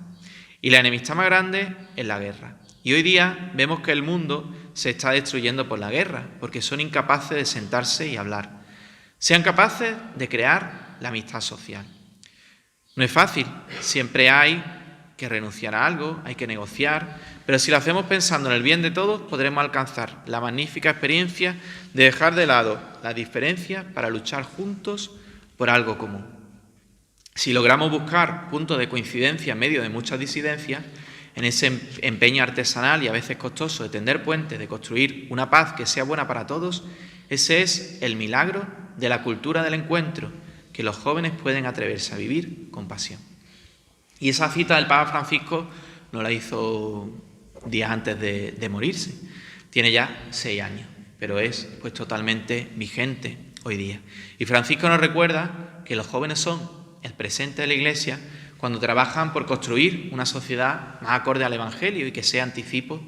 Y la enemistad más grande es la guerra. Y hoy día vemos que el mundo se está destruyendo por la guerra, porque son incapaces de sentarse y hablar. Sean capaces de crear la amistad social. No es fácil, siempre hay que renunciar a algo, hay que negociar, pero si lo hacemos pensando en el bien de todos, podremos alcanzar la magnífica experiencia de dejar de lado las diferencias para luchar juntos por algo común. Si logramos buscar puntos de coincidencia en medio de muchas disidencias, en ese empeño artesanal y a veces costoso de tender puentes, de construir una paz que sea buena para todos, ese es el milagro de la cultura del encuentro, que los jóvenes pueden atreverse a vivir con pasión. Y esa cita del Papa Francisco no la hizo días antes de morirse. Tiene ya 6 años, pero es pues totalmente vigente hoy día. Y Francisco nos recuerda que los jóvenes son el presente de la Iglesia cuando trabajan por construir una sociedad más acorde al Evangelio y que sea anticipo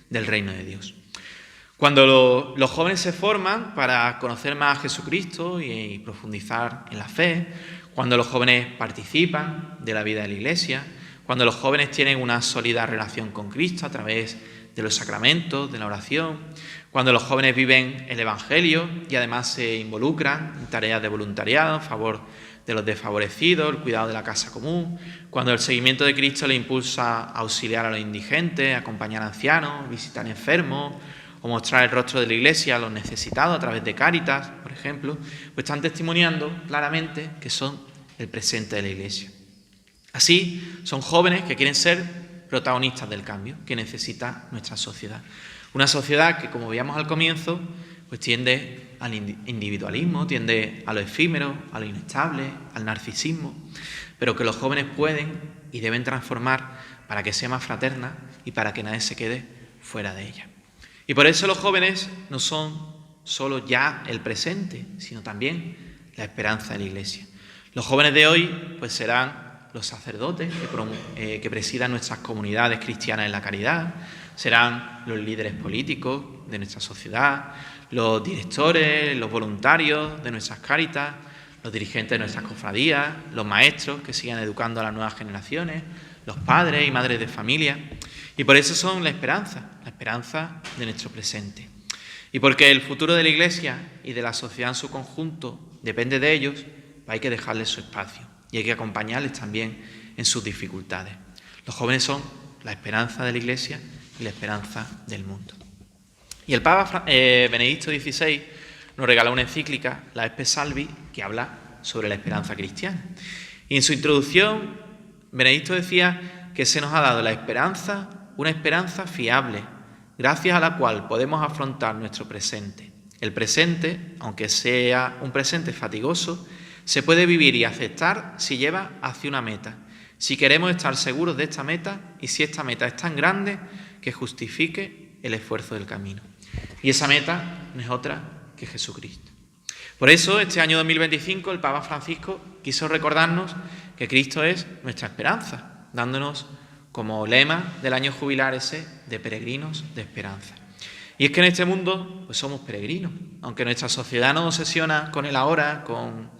del reino de Dios. Cuando los jóvenes se forman para conocer más a Jesucristo y profundizar en la fe, cuando los jóvenes participan de la vida de la Iglesia, cuando los jóvenes tienen una sólida relación con Cristo a través de los sacramentos, de la oración, cuando los jóvenes viven el Evangelio y además se involucran en tareas de voluntariado en favor de los desfavorecidos, el cuidado de la casa común, cuando el seguimiento de Cristo le impulsa a auxiliar a los indigentes, acompañar a ancianos, visitar enfermos o mostrar el rostro de la Iglesia a los necesitados a través de Cáritas, por ejemplo, pues están testimoniando claramente que son el presente de la Iglesia. Así, son jóvenes que quieren ser protagonistas del cambio que necesita nuestra sociedad. Una sociedad que, como veíamos al comienzo, pues tiende al individualismo, tiende a lo efímero, a lo inestable, al narcisismo, pero que los jóvenes pueden y deben transformar para que sea más fraterna y para que nadie se quede fuera de ella. Y por eso los jóvenes no son solo ya el presente, sino también la esperanza de la Iglesia. Los jóvenes de hoy pues serán los sacerdotes que presidan nuestras comunidades cristianas en la caridad, serán los líderes políticos de nuestra sociedad, los directores, los voluntarios de nuestras Cáritas, los dirigentes de nuestras cofradías, los maestros que sigan educando a las nuevas generaciones, los padres y madres de familia. Y por eso son la esperanza de nuestro presente. Y porque el futuro de la Iglesia y de la sociedad en su conjunto depende de ellos, hay que dejarles su espacio y hay que acompañarles también en sus dificultades. Los jóvenes son la esperanza de la Iglesia y la esperanza del mundo. Y el Papa Benedicto XVI nos regala una encíclica, la Espe Salvi, que habla sobre la esperanza cristiana. Y en su introducción, Benedicto decía que se nos ha dado la esperanza, una esperanza fiable, gracias a la cual podemos afrontar nuestro presente. El presente, aunque sea un presente fatigoso, se puede vivir y aceptar si lleva hacia una meta, si queremos estar seguros de esta meta y si esta meta es tan grande que justifique el esfuerzo del camino. Y esa meta no es otra que Jesucristo. Por eso, este año 2025, el Papa Francisco quiso recordarnos que Cristo es nuestra esperanza, dándonos como lema del año jubilar ese de peregrinos de esperanza. Y es que en este mundo pues somos peregrinos, aunque nuestra sociedad nos obsesiona con el ahora, con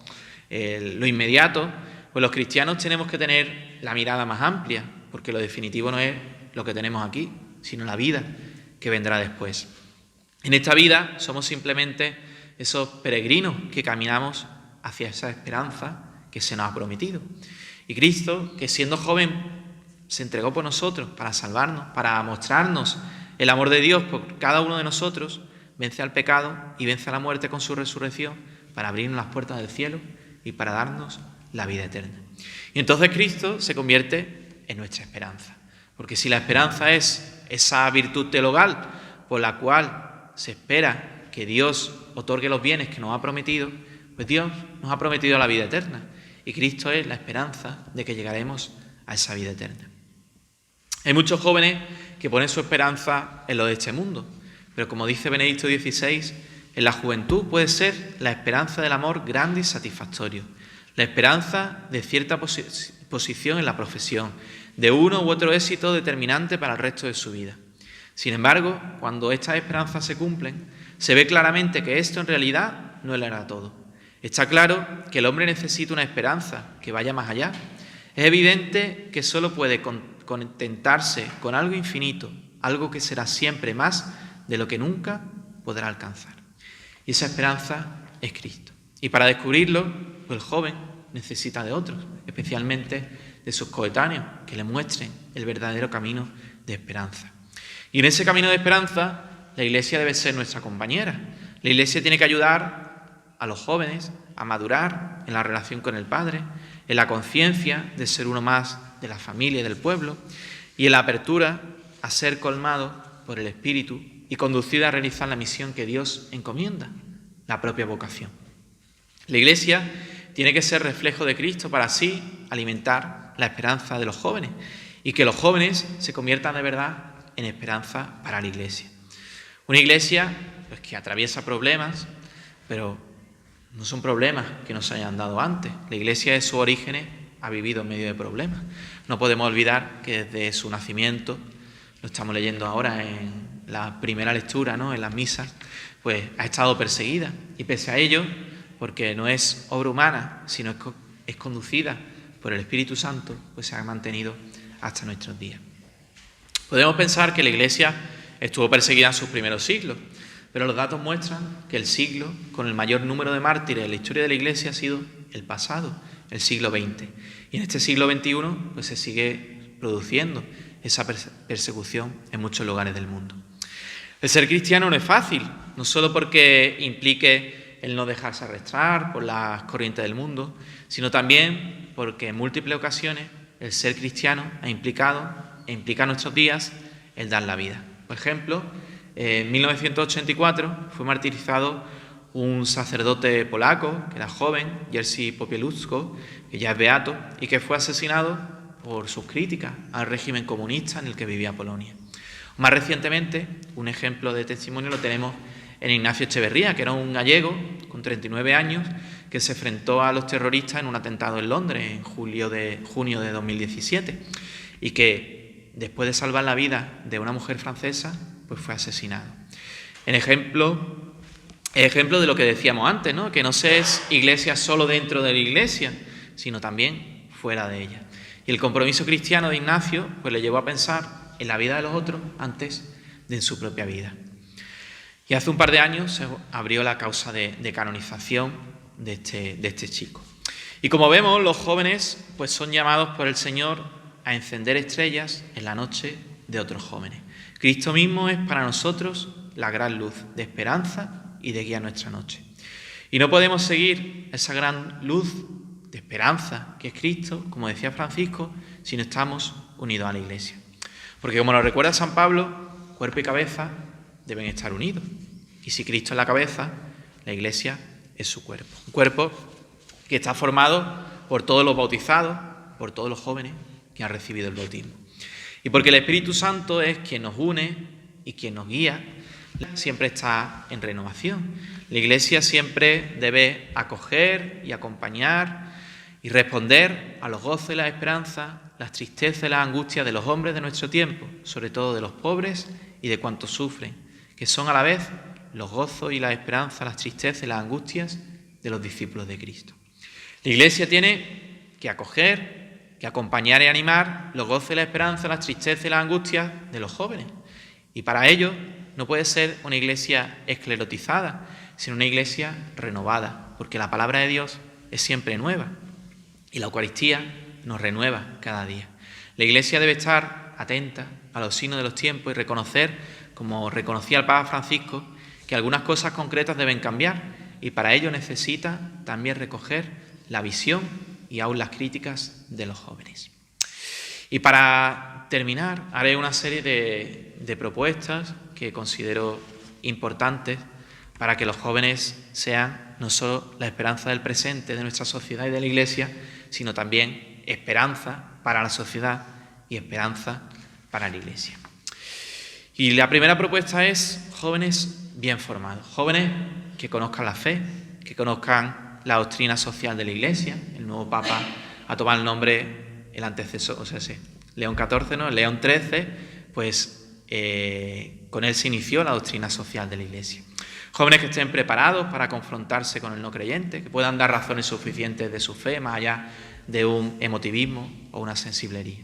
lo inmediato, pues los cristianos tenemos que tener la mirada más amplia, porque lo definitivo no es lo que tenemos aquí, sino la vida que vendrá después. En esta vida somos simplemente esos peregrinos que caminamos hacia esa esperanza que se nos ha prometido. Y Cristo, que siendo joven se entregó por nosotros para salvarnos, para mostrarnos el amor de Dios por cada uno de nosotros, vence al pecado y vence a la muerte con su resurrección para abrirnos las puertas del cielo y para darnos la vida eterna. Y entonces Cristo se convierte en nuestra esperanza. Porque si la esperanza es esa virtud teologal por la cual se espera que Dios otorgue los bienes que nos ha prometido, pues Dios nos ha prometido la vida eterna. Y Cristo es la esperanza de que llegaremos a esa vida eterna. Hay muchos jóvenes que ponen su esperanza en lo de este mundo, pero como dice Benedicto XVI, en la juventud puede ser la esperanza del amor grande y satisfactorio, la esperanza de cierta posición en la profesión, de uno u otro éxito determinante para el resto de su vida. Sin embargo, cuando estas esperanzas se cumplen, se ve claramente que esto en realidad no lo era todo. Está claro que el hombre necesita una esperanza que vaya más allá. Es evidente que solo puede contentarse con algo infinito, algo que será siempre más de lo que nunca podrá alcanzar. Y esa esperanza es Cristo. Y para descubrirlo, pues el joven necesita de otros, especialmente de sus coetáneos, que le muestren el verdadero camino de esperanza. Y en ese camino de esperanza, la Iglesia debe ser nuestra compañera. La Iglesia tiene que ayudar a los jóvenes a madurar en la relación con el Padre, en la conciencia de ser uno más de la familia y del pueblo, y en la apertura a ser colmado por el Espíritu y conducido a realizar la misión que Dios encomienda, la propia vocación. La Iglesia tiene que ser reflejo de Cristo para así alimentar la esperanza de los jóvenes y que los jóvenes se conviertan de verdad en esperanza para la Iglesia. Una Iglesia pues, que atraviesa problemas, pero no son problemas que nos hayan dado antes. La Iglesia de sus orígenes ha vivido en medio de problemas. No podemos olvidar que desde su nacimiento, lo estamos leyendo ahora en la primera lectura, ¿no? En las misas, pues ha estado perseguida. Y pese a ello, porque no es obra humana, sino es conducida por el Espíritu Santo, pues se ha mantenido hasta nuestros días. Podemos pensar que la Iglesia estuvo perseguida en sus primeros siglos, pero los datos muestran que el siglo con el mayor número de mártires en la historia de la Iglesia ha sido el pasado, el siglo XX. Y en este siglo XXI pues se sigue produciendo esa persecución en muchos lugares del mundo. El ser cristiano no es fácil, no solo porque implique el no dejarse arrastrar por las corrientes del mundo, sino también porque en múltiples ocasiones el ser cristiano implica en nuestros días el dar la vida. Por ejemplo, en 1984 fue martirizado un sacerdote polaco, que era joven, Jerzy Popieluszko, que ya es beato, y que fue asesinado por sus críticas al régimen comunista en el que vivía Polonia. Más recientemente, un ejemplo de testimonio lo tenemos en Ignacio Echeverría, que era un gallego con 39 años, que se enfrentó a los terroristas en un atentado en Londres en junio de 2017, y que después de salvar la vida de una mujer francesa, pues fue asesinado. Ejemplo de lo que decíamos antes, ¿no? Que no se es iglesia solo dentro de la iglesia, sino también fuera de ella. Y el compromiso cristiano de Ignacio pues le llevó a pensar en la vida de los otros antes de en su propia vida. Y hace un par de años se abrió la causa de canonización de este chico. Y como vemos, los jóvenes pues son llamados por el Señor a encender estrellas en la noche de otros jóvenes. Cristo mismo es para nosotros la gran luz de esperanza y de guía a nuestra noche. Y no podemos seguir esa gran luz de esperanza que es Cristo, como decía Francisco, si no estamos unidos a la Iglesia. Porque como nos recuerda San Pablo, cuerpo y cabeza deben estar unidos. Y si Cristo es la cabeza, la Iglesia es su cuerpo. Un cuerpo que está formado por todos los bautizados, por todos los jóvenes que han recibido el bautismo. Y porque el Espíritu Santo es quien nos une y quien nos guía, siempre está en renovación. La Iglesia siempre debe acoger y acompañar y responder a los gozos y las esperanzas, las tristezas y las angustias de los hombres de nuestro tiempo, sobre todo de los pobres y de cuantos sufren, que son a la vez los gozos y las esperanzas, las tristezas y las angustias de los discípulos de Cristo. La Iglesia tiene que acoger, que acompañar y animar los gozos y las esperanzas, las tristezas y las angustias de los jóvenes. Y para ello no puede ser una Iglesia esclerotizada, sino una Iglesia renovada, porque la palabra de Dios es siempre nueva y la Eucaristía nos renueva cada día. La Iglesia debe estar atenta a los signos de los tiempos y reconocer, como reconocía el Papa Francisco, que algunas cosas concretas deben cambiar y para ello necesita también recoger la visión y aún las críticas de los jóvenes. Y para terminar, haré una serie de propuestas que considero importantes para que los jóvenes sean no solo la esperanza del presente de nuestra sociedad y de la Iglesia, sino también esperanza para la sociedad y esperanza para la Iglesia. Y la primera propuesta es jóvenes bien formados, jóvenes que conozcan la fe, que conozcan la doctrina social de la Iglesia. El nuevo Papa ha tomado el nombre, el antecesor, o sea, sí, León XIV, ¿no? León XIII, pues con él se inició la doctrina social de la Iglesia. Jóvenes que estén preparados para confrontarse con el no creyente, que puedan dar razones suficientes de su fe, más allá de un emotivismo o una sensiblería.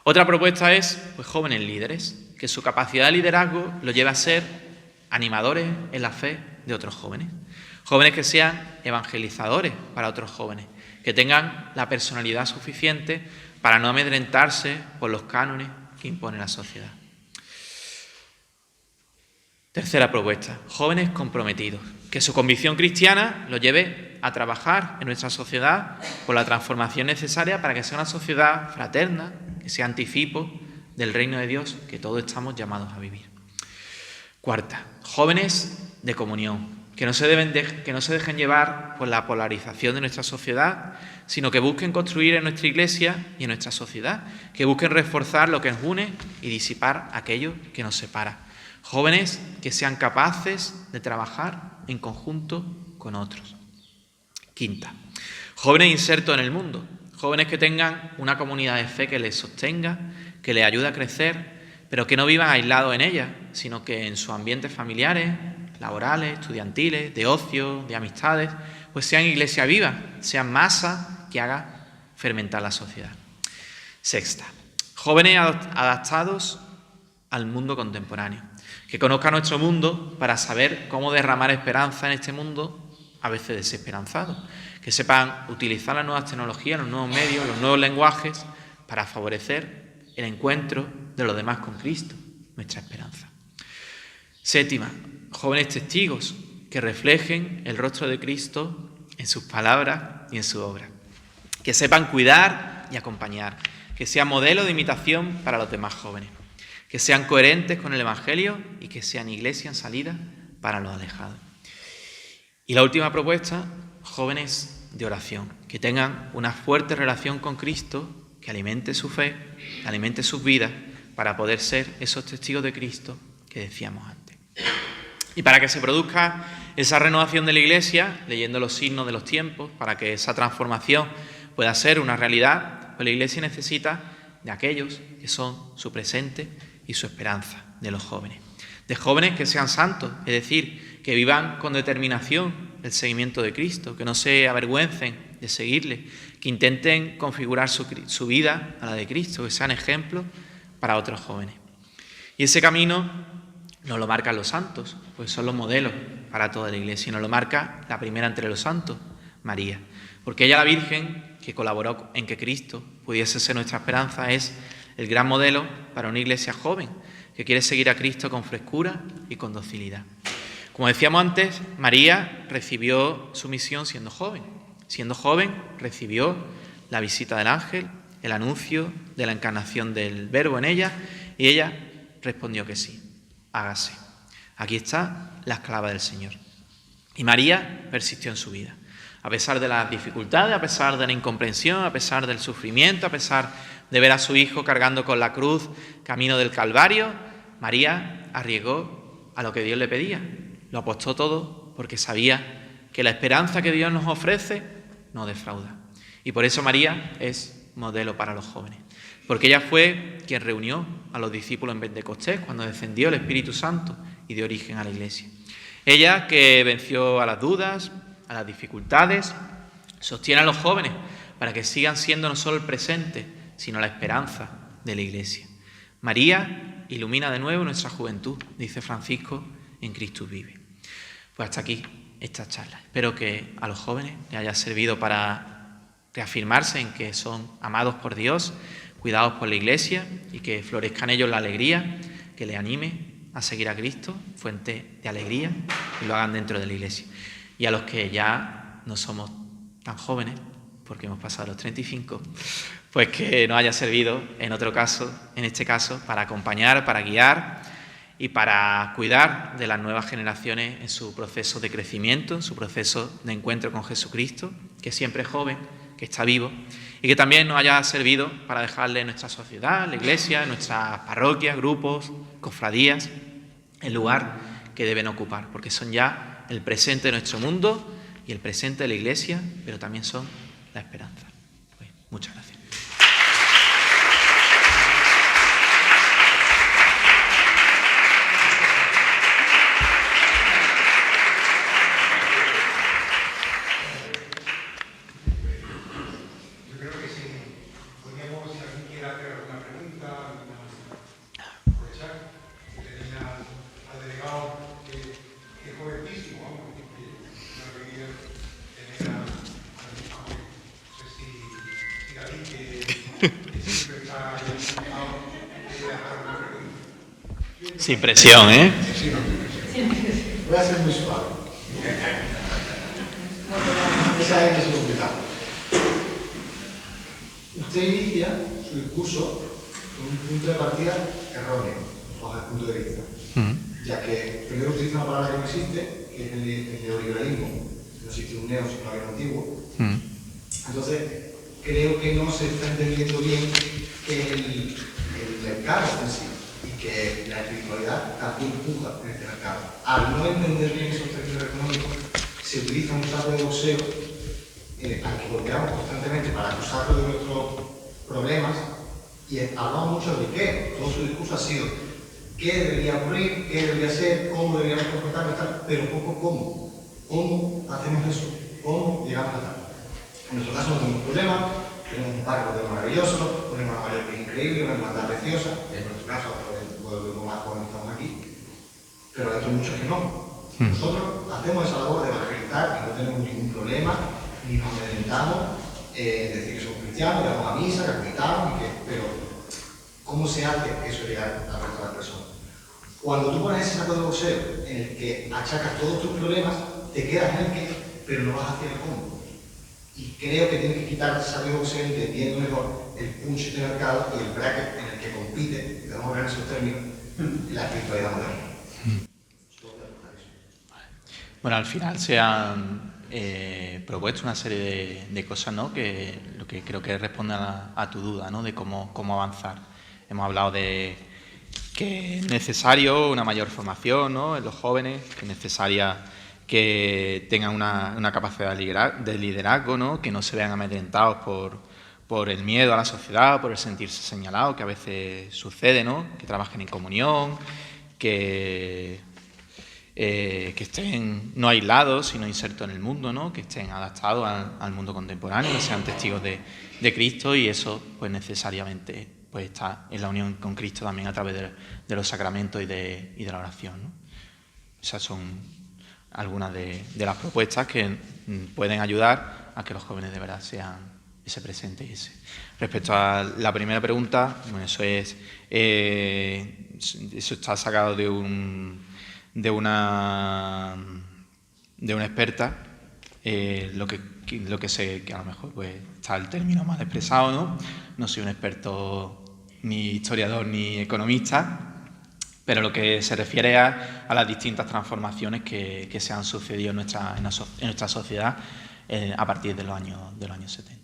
Otra propuesta es, pues, jóvenes líderes, que su capacidad de liderazgo lo lleve a ser animadores en la fe de otros jóvenes. Jóvenes que sean evangelizadores para otros jóvenes, que tengan la personalidad suficiente para no amedrentarse por los cánones que impone la sociedad. Tercera propuesta, jóvenes comprometidos, que su convicción cristiana los lleve a trabajar en nuestra sociedad por la transformación necesaria para que sea una sociedad fraterna, que sea anticipo del reino de Dios que todos estamos llamados a vivir. Cuarta, jóvenes de comunión, que no se dejen llevar por la polarización de nuestra sociedad, sino que busquen construir en nuestra Iglesia y en nuestra sociedad, que busquen reforzar lo que nos une y disipar aquello que nos separa. Jóvenes que sean capaces de trabajar en conjunto con otros. Quinta, jóvenes insertos en el mundo, jóvenes que tengan una comunidad de fe que les sostenga, que les ayude a crecer, pero que no vivan aislados en ella, sino que en sus ambientes familiares, laborales, estudiantiles, de ocio, de amistades, pues sean iglesia viva, sean masa que haga fermentar la sociedad. Sexta, jóvenes adaptados al mundo contemporáneo, que conozcan nuestro mundo para saber cómo derramar esperanza en este mundo a veces desesperanzado, que sepan utilizar las nuevas tecnologías, los nuevos medios, los nuevos lenguajes para favorecer el encuentro de los demás con Cristo, nuestra esperanza. Séptima, jóvenes testigos que reflejen el rostro de Cristo en sus palabras y en su obra, que sepan cuidar y acompañar, que sean modelo de imitación para los demás jóvenes, que sean coherentes con el Evangelio y que sean iglesia en salida para los alejados. Y la última propuesta, jóvenes de oración, que tengan una fuerte relación con Cristo, que alimente su fe, que alimente sus vidas, para poder ser esos testigos de Cristo que decíamos antes. Y para que se produzca esa renovación de la Iglesia, leyendo los signos de los tiempos, para que esa transformación pueda ser una realidad, pues la Iglesia necesita de aquellos que son su presente y su esperanza, de los jóvenes. De jóvenes que sean santos, es decir, que vivan con determinación el seguimiento de Cristo, que no se avergüencen de seguirle, que intenten configurar su vida a la de Cristo, que sean ejemplos para otros jóvenes. Y ese camino nos lo marcan los santos, pues son los modelos para toda la Iglesia, y nos lo marca la primera entre los santos, María, porque ella, la Virgen, que colaboró en que Cristo pudiese ser nuestra esperanza, es el gran modelo para una Iglesia joven, que quiere seguir a Cristo con frescura y con docilidad. Como decíamos antes, María recibió su misión siendo joven. Siendo joven, recibió la visita del ángel, el anuncio de la encarnación del Verbo en ella, y ella respondió que sí, hágase. Aquí está la esclava del Señor. Y María persistió en su vida. A pesar de las dificultades, a pesar de la incomprensión, a pesar del sufrimiento, a pesar de ver a su hijo cargando con la cruz camino del Calvario, María arriesgó a lo que Dios le pedía, lo apostó todo porque sabía que la esperanza que Dios nos ofrece no defrauda. Y por eso María es modelo para los jóvenes, porque ella fue quien reunió a los discípulos en Pentecostés cuando descendió el Espíritu Santo y dio origen a la Iglesia. Ella, que venció a las dudas, a las dificultades, sostiene a los jóvenes para que sigan siendo no solo el presente, sino la esperanza de la Iglesia. María ilumina de nuevo nuestra juventud, dice Francisco, en Cristo vive. Pues hasta aquí esta charla. Espero que a los jóvenes les haya servido para reafirmarse en que son amados por Dios, cuidados por la Iglesia, y que florezca en ellos la alegría, que les anime a seguir a Cristo, fuente de alegría, y lo hagan dentro de la Iglesia. Y a los que ya no somos tan jóvenes, porque hemos pasado los 35, pues que nos haya servido en este caso, para acompañar, para guiar y para cuidar de las nuevas generaciones en su proceso de crecimiento, en su proceso de encuentro con Jesucristo, que siempre es joven, que está vivo, y que también nos haya servido para dejarle en nuestra sociedad, la Iglesia, en nuestras parroquias, grupos, cofradías, el lugar que deben ocupar, porque son ya el presente de nuestro mundo y el presente de la Iglesia, pero también son la esperanza. Pues, muchas gracias. Sin presión, ¿eh? Voy a ser muy suave. Esa es que es complicado. Usted inicia su discurso con un punto de partida erróneo, bajo el punto de vista. Ya que primero utiliza una palabra que no existe, que es el neoliberalismo. No existe un neo, sino algo antiguo. Entonces, creo que no se está entendiendo bien que el mercado en sí y que la espiritualidad también empuja en este mercado. Al no entender bien esos términos económicos, se utiliza un saco de boxeo al que volteamos constantemente para acusarlo de nuestros problemas y hablamos mucho de qué. Todo su discurso ha sido qué debería ocurrir, qué debería ser, cómo deberíamos comportarnos, tal, pero poco cómo. ¿Cómo hacemos eso? ¿Cómo llegamos a tal? En nuestro caso no tenemos problemas, tenemos un parque maravilloso, tenemos una mayor que es increíble, una hermandad preciosa, en nuestro caso, lo más joven estamos aquí, pero hay muchos que no. Nosotros hacemos esa labor de evangelizar y no tenemos ningún problema, ni nos amedrentamos, decir que somos cristianos, que vamos a misa, que meditamos, pero ¿cómo se hace eso llegar a resto de las personas? Cuando tú pones ese saco de boxeo en el que achacas todos tus problemas, te quedas en el que, pero no vas hacia el cómo. Y creo que tienes que quitar ese saco de boxeo entendiendo mejor el punch de mercado y el bracket en el que compite, que vamos a ver en esos términos, la espiritualidad moderna. Bueno, al final se han propuesto una serie de cosas, ¿no?, que lo que creo que responde a tu duda, ¿no?, de cómo avanzar. Hemos hablado de que es necesario una mayor formación, ¿no?, en los jóvenes, que es necesaria que tengan una capacidad de liderazgo, ¿no?, que no se vean amedrentados por el miedo a la sociedad, por el sentirse señalado, que a veces sucede, ¿no?, que trabajen en comunión, que estén no aislados, sino insertos en el mundo, ¿no?, que estén adaptados al mundo contemporáneo, que sean testigos de Cristo, y eso pues necesariamente pues está en la unión con Cristo también a través de los sacramentos y de la oración, ¿no? Esas son algunas de las propuestas que pueden ayudar a que los jóvenes de verdad sean ese presente y ese. Respecto a la primera pregunta, bueno, eso está sacado de una experta, lo que sé que a lo mejor pues está el término mal expresado, ¿no? No soy un experto ni historiador ni economista, pero lo que se refiere a las distintas transformaciones que se han sucedido en nuestra sociedad a partir de los años 70.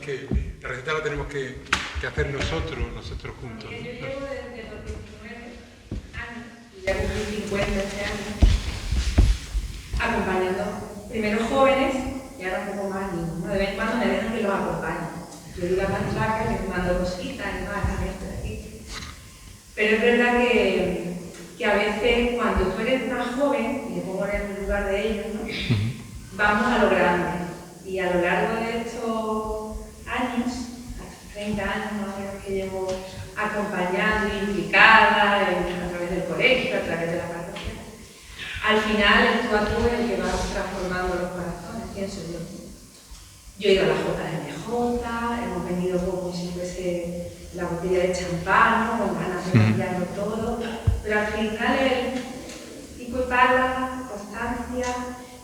que hacer nosotros juntos, ¿no? Yo llevo desde los 19 años, y ya cumplí 50 este año, acompañando primero jóvenes y ahora un poco más niños, ¿no? De vez en cuando me dejan que los acompañe. Yo doy la matraca, les mando cositas y más, también estoy aquí. Pero es verdad que a veces cuando tú eres más joven, y me pongo en el lugar de ellos, ¿no? Vamos a lo grande. Y a lo largo de estos años, hasta 30 años más o menos que llevo acompañando y implicada a través del colegio, a través de la parroquia, al final el tú a tú es el que va transformando los corazones, pienso yo. Yo he ido a la JMJ, hemos venido como si fuese la botella de champán, ¿no? Con ganas de cambiarlo todo, pero al final el pico y pala, constancia,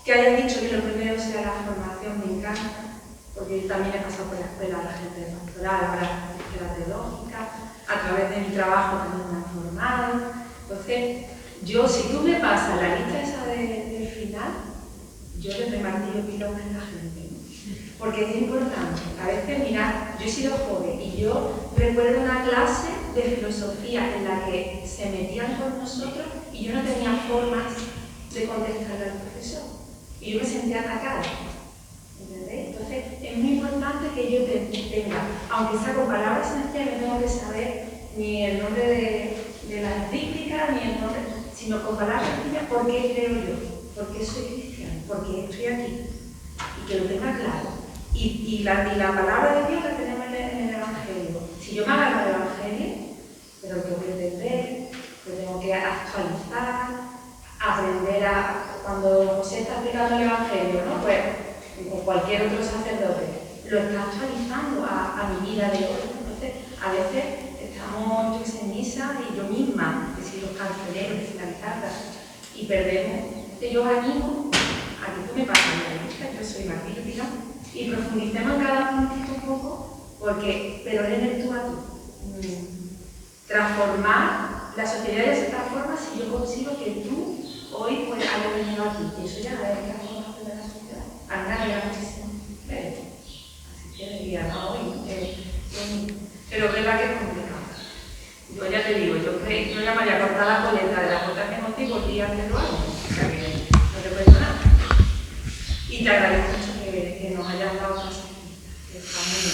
que hayas dicho que lo primero sea la formación, me encanta, porque yo también he pasado por la escuela de la gente de pastoral, ahora la escuela teológica, a través de mi trabajo también me han formado. Entonces, yo, si tú me pasas la lista esa del final, yo le remartillo pilones a la gente, ¿no? Porque es importante. A veces, mirad, yo he sido joven y yo recuerdo una clase de filosofía en la que se metían con nosotros y yo no tenía formas de contestarle al profesor. Y yo me sentía atacada. ¿Entendéis? Entonces, es muy importante que yo tenga, aunque sea con palabras sencillas, no tengo que saber ni el nombre de la encíclica, ni el nombre, sino con palabras sencillas, ¿por qué creo yo? ¿Por qué soy cristiano? ¿Por qué estoy aquí? Y que lo tenga claro. Y la palabra de Dios la tenemos en el Evangelio. Si yo me agarro del Evangelio, pero lo tengo que entender, lo tengo que actualizar, aprender a... Cuando José está explicando el Evangelio, ¿no? Pues, como cualquier otro sacerdote, lo está actualizando a mi vida de hoy. Entonces, a veces estamos en misa y yo misma, que si los canceleros, que si la guitarra, y perdemos. Entonces, yo os animo a que tú me pases la lista, yo soy magnífica, y profundicemos en cada puntito un poco, pero es en el tú a tú. Transformar la sociedad de esta forma si yo consigo que tú hoy pues hayas venido aquí. Y eso ya es la transformación de la sociedad. A mí me da muchísimo mérito. Así que diría, no, hoy, pero es verdad que es complicado. Yo ya te digo, yo ya me había cortado la coleta de la jota que no te volví a hacerlo algo. O sea que no te cuento nada. Y te agradezco mucho que nos hayas dado cosas que están muy bien.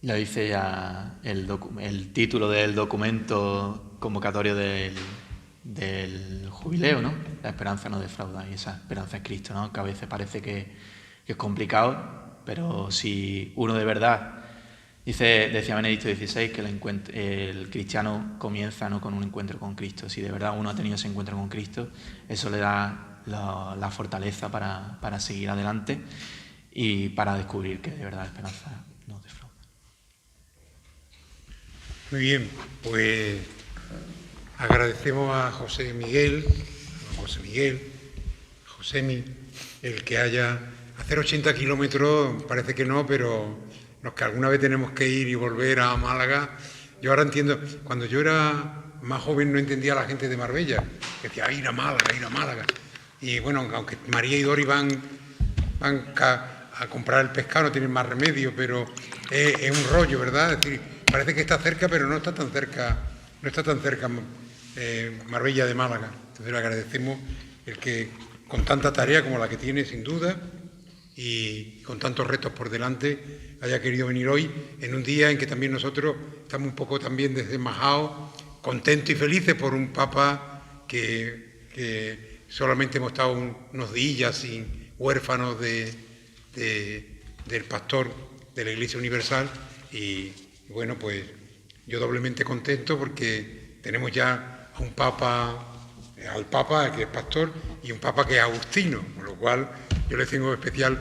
Lo dice ya el título del documento convocatorio del jubileo, ¿no? La esperanza no defrauda, y esa esperanza es Cristo, ¿no? Que a veces parece que es complicado, pero si uno de verdad... Decía Benedicto XVI que el cristiano comienza no con un encuentro con Cristo. Si de verdad uno ha tenido ese encuentro con Cristo, eso le da la fortaleza para seguir adelante y para descubrir que de verdad la esperanza no defrauda. Muy bien, pues agradecemos a Josemi, el que haya... Hacer 80 kilómetros parece que no, pero... Los que alguna vez tenemos que ir y volver a Málaga, yo ahora entiendo, cuando yo era más joven no entendía a la gente de Marbella, que decía, ir a Málaga. Y bueno, aunque María y Dori van a comprar el pescado, no tienen más remedio, pero es un rollo, ¿verdad? Es decir, parece que está cerca, pero no está tan cerca Marbella de Málaga. Entonces le agradecemos el que con tanta tarea como la que tiene, sin duda, y con tantos retos por delante, haya querido venir hoy, en un día en que también nosotros estamos un poco también desmajados, contentos y felices por un Papa que solamente hemos estado unos días sin huérfanos del pastor de la Iglesia Universal, y bueno, pues yo doblemente contento porque tenemos ya a un Papa, al Papa que es pastor, y un Papa que es agustino, con lo cual yo le tengo especial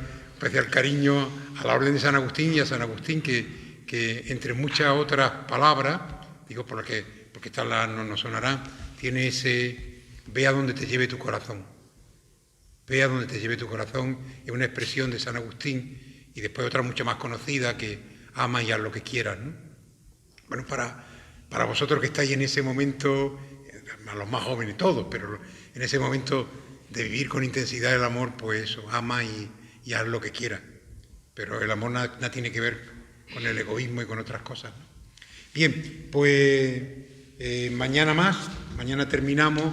cariño a la Orden de San Agustín y a San Agustín, que entre muchas otras palabras, digo porque estas no sonarán, tiene ese ve a donde te lleve tu corazón. Ve a donde te lleve tu corazón, es una expresión de San Agustín, y después otra mucho más conocida, que ama y haz lo que quieras, ¿no? Bueno, para vosotros que estáis en ese momento, a los más jóvenes todos, pero en ese momento de vivir con intensidad el amor, pues eso, ama y haz lo que quieras. pero el amor nada tiene que ver con el egoísmo y con otras cosas, ¿no? Bien, pues mañana terminamos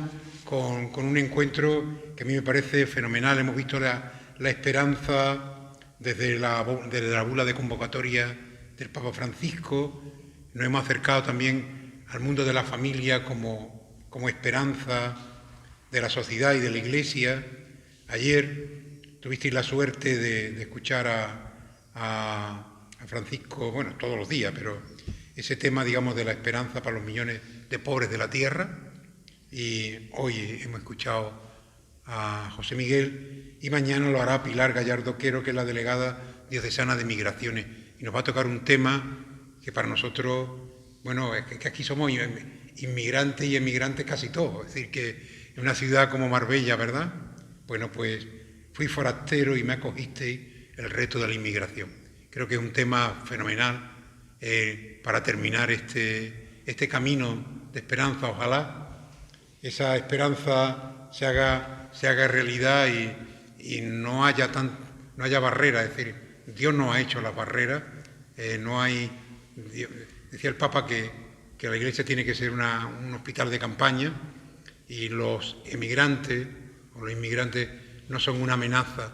con un encuentro que a mí me parece fenomenal. Hemos visto la esperanza desde la bula de convocatoria del Papa Francisco, nos hemos acercado también al mundo de la familia como esperanza de la sociedad y de la Iglesia. Ayer tuvisteis la suerte de escuchar a Francisco, bueno, todos los días, pero ese tema, digamos, de la esperanza para los millones de pobres de la tierra, y hoy hemos escuchado a José Miguel, y mañana lo hará Pilar Gallardo Quero, que es la delegada diocesana de Migraciones, y nos va a tocar un tema que para nosotros, bueno, es que aquí somos inmigrantes y emigrantes casi todos, es decir, que en una ciudad como Marbella, ¿verdad? Bueno, pues fui forastero y me acogisteis el reto de la inmigración. Creo que es un tema fenomenal para terminar este camino de esperanza. Ojalá esa esperanza se haga realidad y no haya barreras. Es decir, Dios no ha hecho las barreras. No hay. Decía el Papa que la Iglesia tiene que ser un hospital de campaña, y los emigrantes o los inmigrantes no son una amenaza,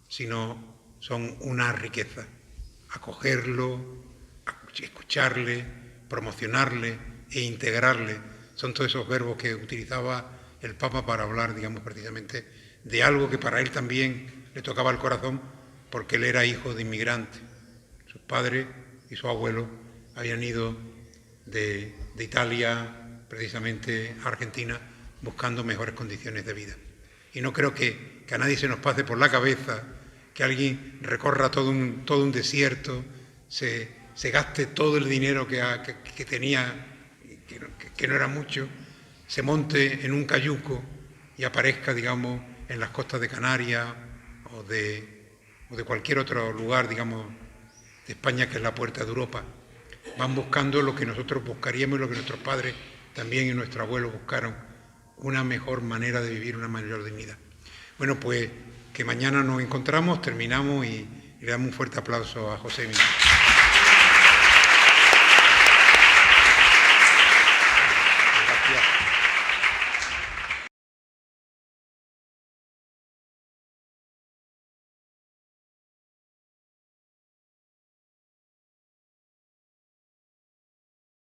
sino son una riqueza. Acogerlo, escucharle, promocionarle e integrarle, son todos esos verbos que utilizaba el Papa para hablar, digamos, precisamente de algo que para él también le tocaba al corazón, porque él era hijo de inmigrantes. Sus padres y su abuelo habían ido de Italia precisamente a Argentina buscando mejores condiciones de vida. Y no creo que a nadie se nos pase por la cabeza que alguien recorra todo un desierto, se gaste todo el dinero que tenía, que no era mucho, se monte en un cayuco y aparezca, digamos, en las costas de Canarias o de cualquier otro lugar, digamos, de España, que es la puerta de Europa. Van buscando lo que nosotros buscaríamos y lo que nuestros padres también y nuestros abuelos buscaron, una mejor manera de vivir, una mayor dignidad. Bueno, pues que mañana nos encontramos, terminamos y le damos un fuerte aplauso a José Miguel.